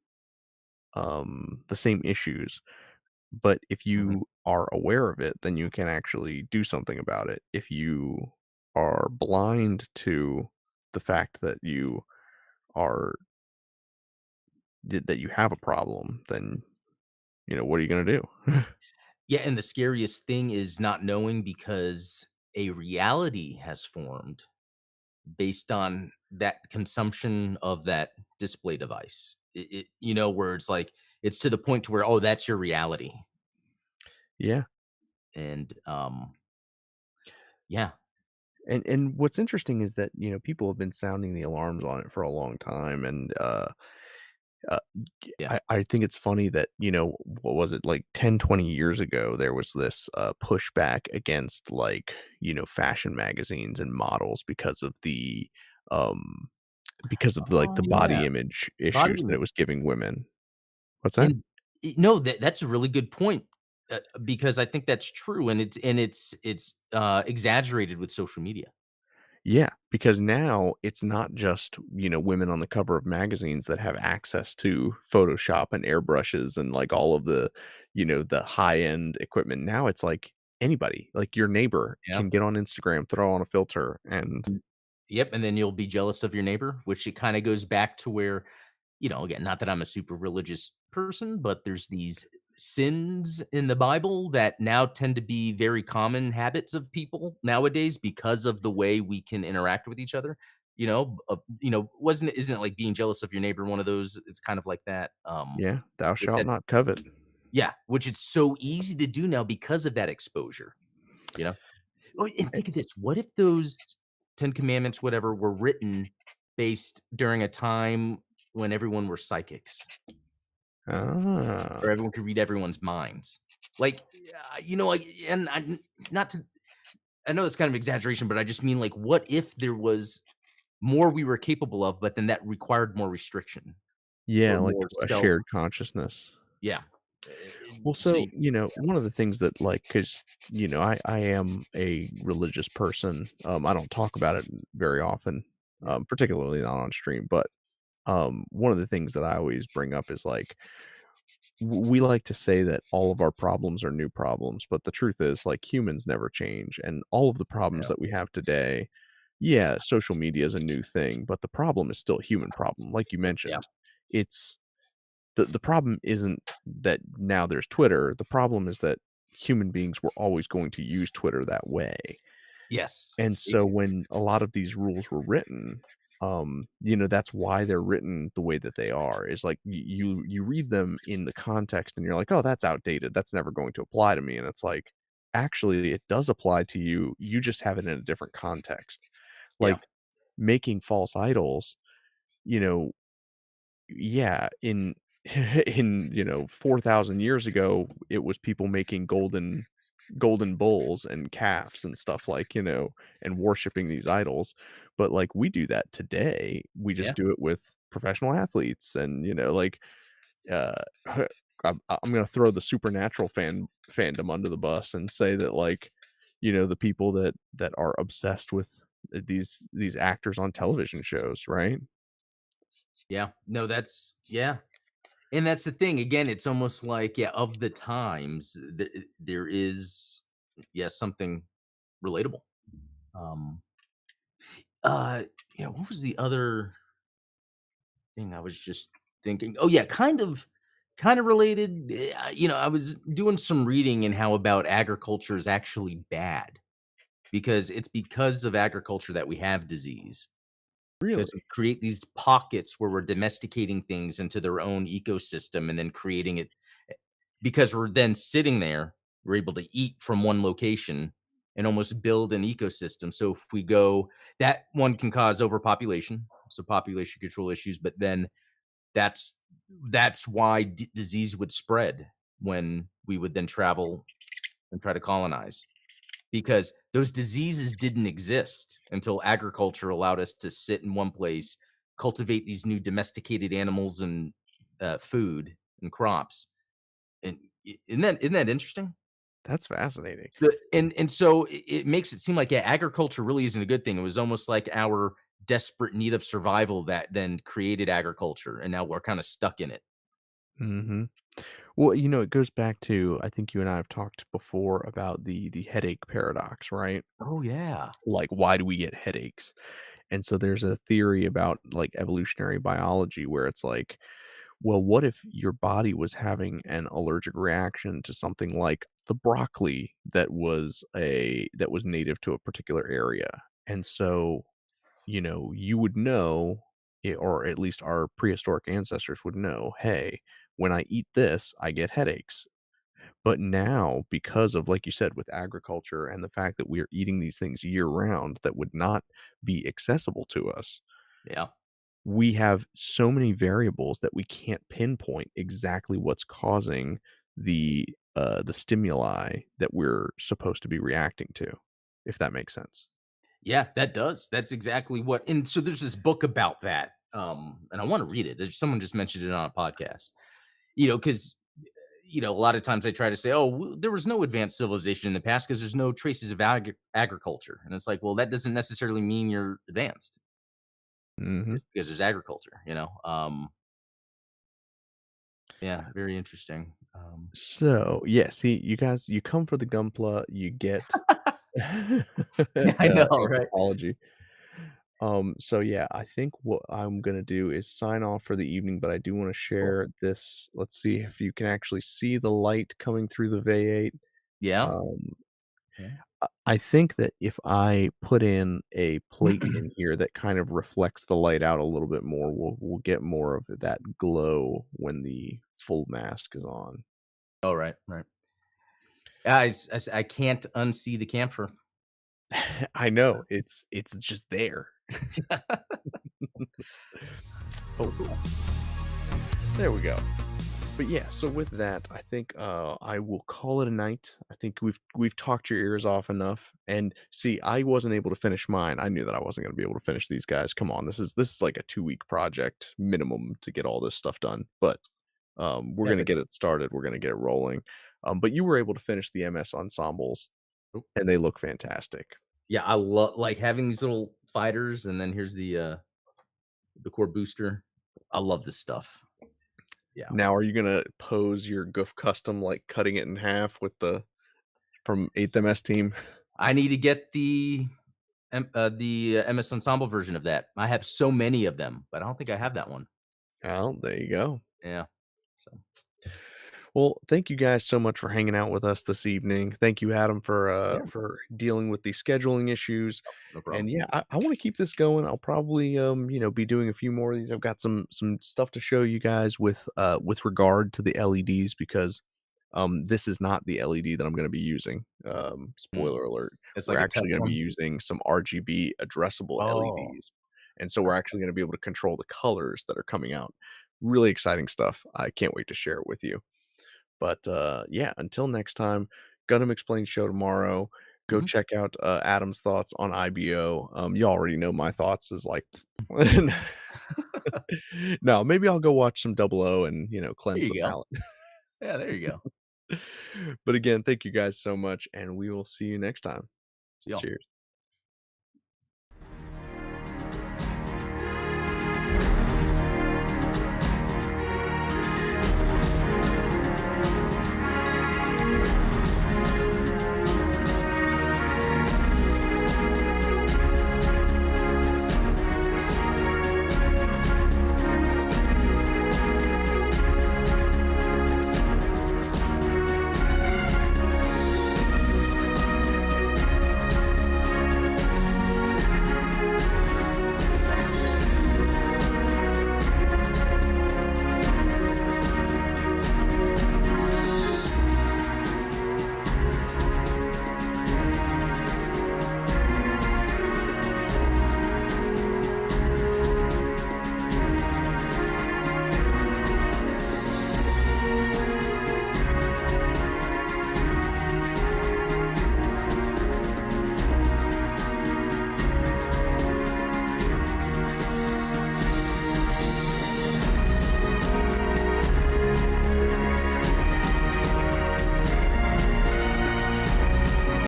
issues. But if Mhm. you are aware of it, then you can actually do something about it. If you are blind to the fact that you are that you have a problem, then, what are you gonna do? Yeah, and the scariest thing is not knowing because a reality has formed based on that consumption of that display device. Where it's like, it's to the point to where, "Oh, that's your reality." Yeah, And, yeah. and what's interesting is that, people have been sounding the alarms on it for a long time, and, Uh, Yeah. I think it's funny that, what was it, like 10, 20 years ago, there was this, pushback against, like, fashion magazines and models um, because of, like, Oh, the body yeah. image Body issues that it image. was giving women. What's that? And no, that's a really good point, because I think that's true, and it's exaggerated with social media. Yeah, because now it's not just, women on the cover of magazines that have access to Photoshop and airbrushes and, like, all of the high-end equipment. Now it's like anybody, like your neighbor Yeah. can get on Instagram, throw on a filter, and Yep, and then you'll be jealous of your neighbor, which it kinda goes back to where, again, not that I'm a super religious person, but there's these sins in the Bible that now tend to be very common habits of people nowadays because of the way we can interact with each other. Wasn't isn't it like being jealous of your neighbor one of those? It's kind of like that. yeah, thou With shalt that, not covet. yeah, which it's so easy to do now because of that exposure. You know. Oh, and Eh think of this, what if those 10 commandments, whatever, were written based during a time when everyone were psychics, or ah, everyone could read everyone's minds? Like, like, and not to, I know it's kind of exaggeration, but I just mean, like, what if there was more we were capable of, but then that required more restriction or yeah, like more a self, shared consciousness. yeah. Well, So so, one of the things that, like, because I am a religious person, I don't talk about it very often, yeah, particularly not on stream, but, one of the things that I always bring up is, like, we like to say that all of our problems are new problems, but the truth is, like, humans never change, and all of the problems yeah, that we have today, yeah, social media is a new thing, but the problem is still a human problem, like you yeah, mentioned. It's the problem isn't that now there's Twitter, the problem is that human beings were always going to use Twitter that way. Yes. And It so when a lot of these rules were written, that's why they're written the way that they are, is like you read them in the context and you're like, "Oh, that's outdated. That's never going to apply to me." And it's like, actually it does apply to you. You just have it in a different context. yeah. Like making false idols, you know, yeah, in 4,000 years ago, it was people making golden bulls and calves and stuff like, and worshiping these idols. But like we do that today. We Yeah. just do it with professional athletes and, like uh I'm going to throw the supernatural fandom under the bus and say that like, the people that are obsessed with these actors on television shows, right? Yeah. No, that's yeah. And that's the thing. Again, it's almost like, yeah, of the times, there is, yeah, something relatable. Um, uh, what was the other thing I was just thinking? Oh, yeah, kind of related. I was doing some reading in how about agriculture is actually bad because it's because of agriculture that we have disease. Because we Really? create these pockets where we're domesticating things into their own ecosystem and then creating it because we're then sitting there, we're able to eat from one location and almost build an ecosystem. So if we go, that one can cause overpopulation, so population control issues, but then that's that's why disease would spread when we would then travel and try to colonize because those diseases didn't exist until agriculture allowed us to sit in one place, cultivate these new domesticated animals and food and crops. And isn't that interesting? That's fascinating. And so it makes it seem like, yeah, agriculture really isn't a good thing. It was almost like our desperate need of survival that then created agriculture, and now we're kind of stuck in it. Mhm. Well, it goes back to, I think you and I have talked before about the headache paradox, right? Oh yeah, Like, why do we get headaches? And so there's a theory about like evolutionary biology where it's like, well, what if your body was having an allergic reaction to something like the broccoli that was native to a particular area? And so, you would know, or at least our prehistoric ancestors would know, hey, when I eat this, I get headaches. But now, because of, like you said, with agriculture and the fact that we're eating these things year round that would not be accessible to us, yeah. we have so many variables that we can't pinpoint exactly what's causing the stimuli that we're supposed to be reacting to, if that makes sense. Yeah, that does. That's exactly what and so there's this book about that, and I wanna read it. There's someone just mentioned it on a podcast. Because a lot of times I try to say, "Oh, there was no advanced civilization in the past because there's no traces of agriculture." And it's like, well, that doesn't necessarily mean you're advanced Mhm. just because there's agriculture, Yeah, very interesting. So, yeah, see, you guys, you come for the Gunpla, you get Yeah, I know, right? anthropology. So yeah, I think what I'm gonna do is sign off for the evening, but I do want to Cool. share this. Let's see if you can actually see the light coming through the V8. Yeah. Um, Yeah. I think that if I put in a plate in here that kind of reflects the light out a little bit more, we'll get more of that glow when the full mask is on. Oh, right, right. I can't unsee the camphor. I know it's just there. Oh, Oh, cool. there we go. But yeah, so with that, I think I will call it a night. I think we've talked your ears off enough. And see, I wasn't able to finish mine. I knew that I wasn't going to be able to finish these guys. Come on, this is like a 2 week project minimum to get all this stuff done. But we're Yeah, going to that's get it started. We're going to get it rolling. But you were able to finish the MS ensembles, cool. and they look fantastic. Yeah, I love like having these little fighters, and then here's the core booster. I love this stuff. Yeah. Now, are you going to pose your Goof custom like cutting it in half with the from 8th MS team? I need to get the MS Ensemble version of that. I have so many of them, but I don't think I have that one. Well, there you go. Yeah. So Well, thank you guys so much for hanging out with us this evening. Thank you, Adam, Yeah, for dealing with these scheduling issues. no And problem. yeah, I want to keep this going. I'll probably be doing a few more of these. I've got some stuff to show you guys with regard to the LEDs because this is not the LED that I'm going to be using. Mm. Spoiler alert. It's We're like a test actually going to be one? using some RGB addressable Oh, LEDs. And so we're okay. actually going to be able to control the colors that are coming out. Really exciting stuff. I can't wait to share it with you. But, yeah, until next time, Gundam Explained show tomorrow. Go Mhm. check out, Adam's thoughts on IBO. You already know my thoughts is like no, maybe I'll go watch some Double O and, There cleanse the you go. palate. Yeah, there you go. But again, thank you guys so much, and we will see you next time. See y'all. Cheers.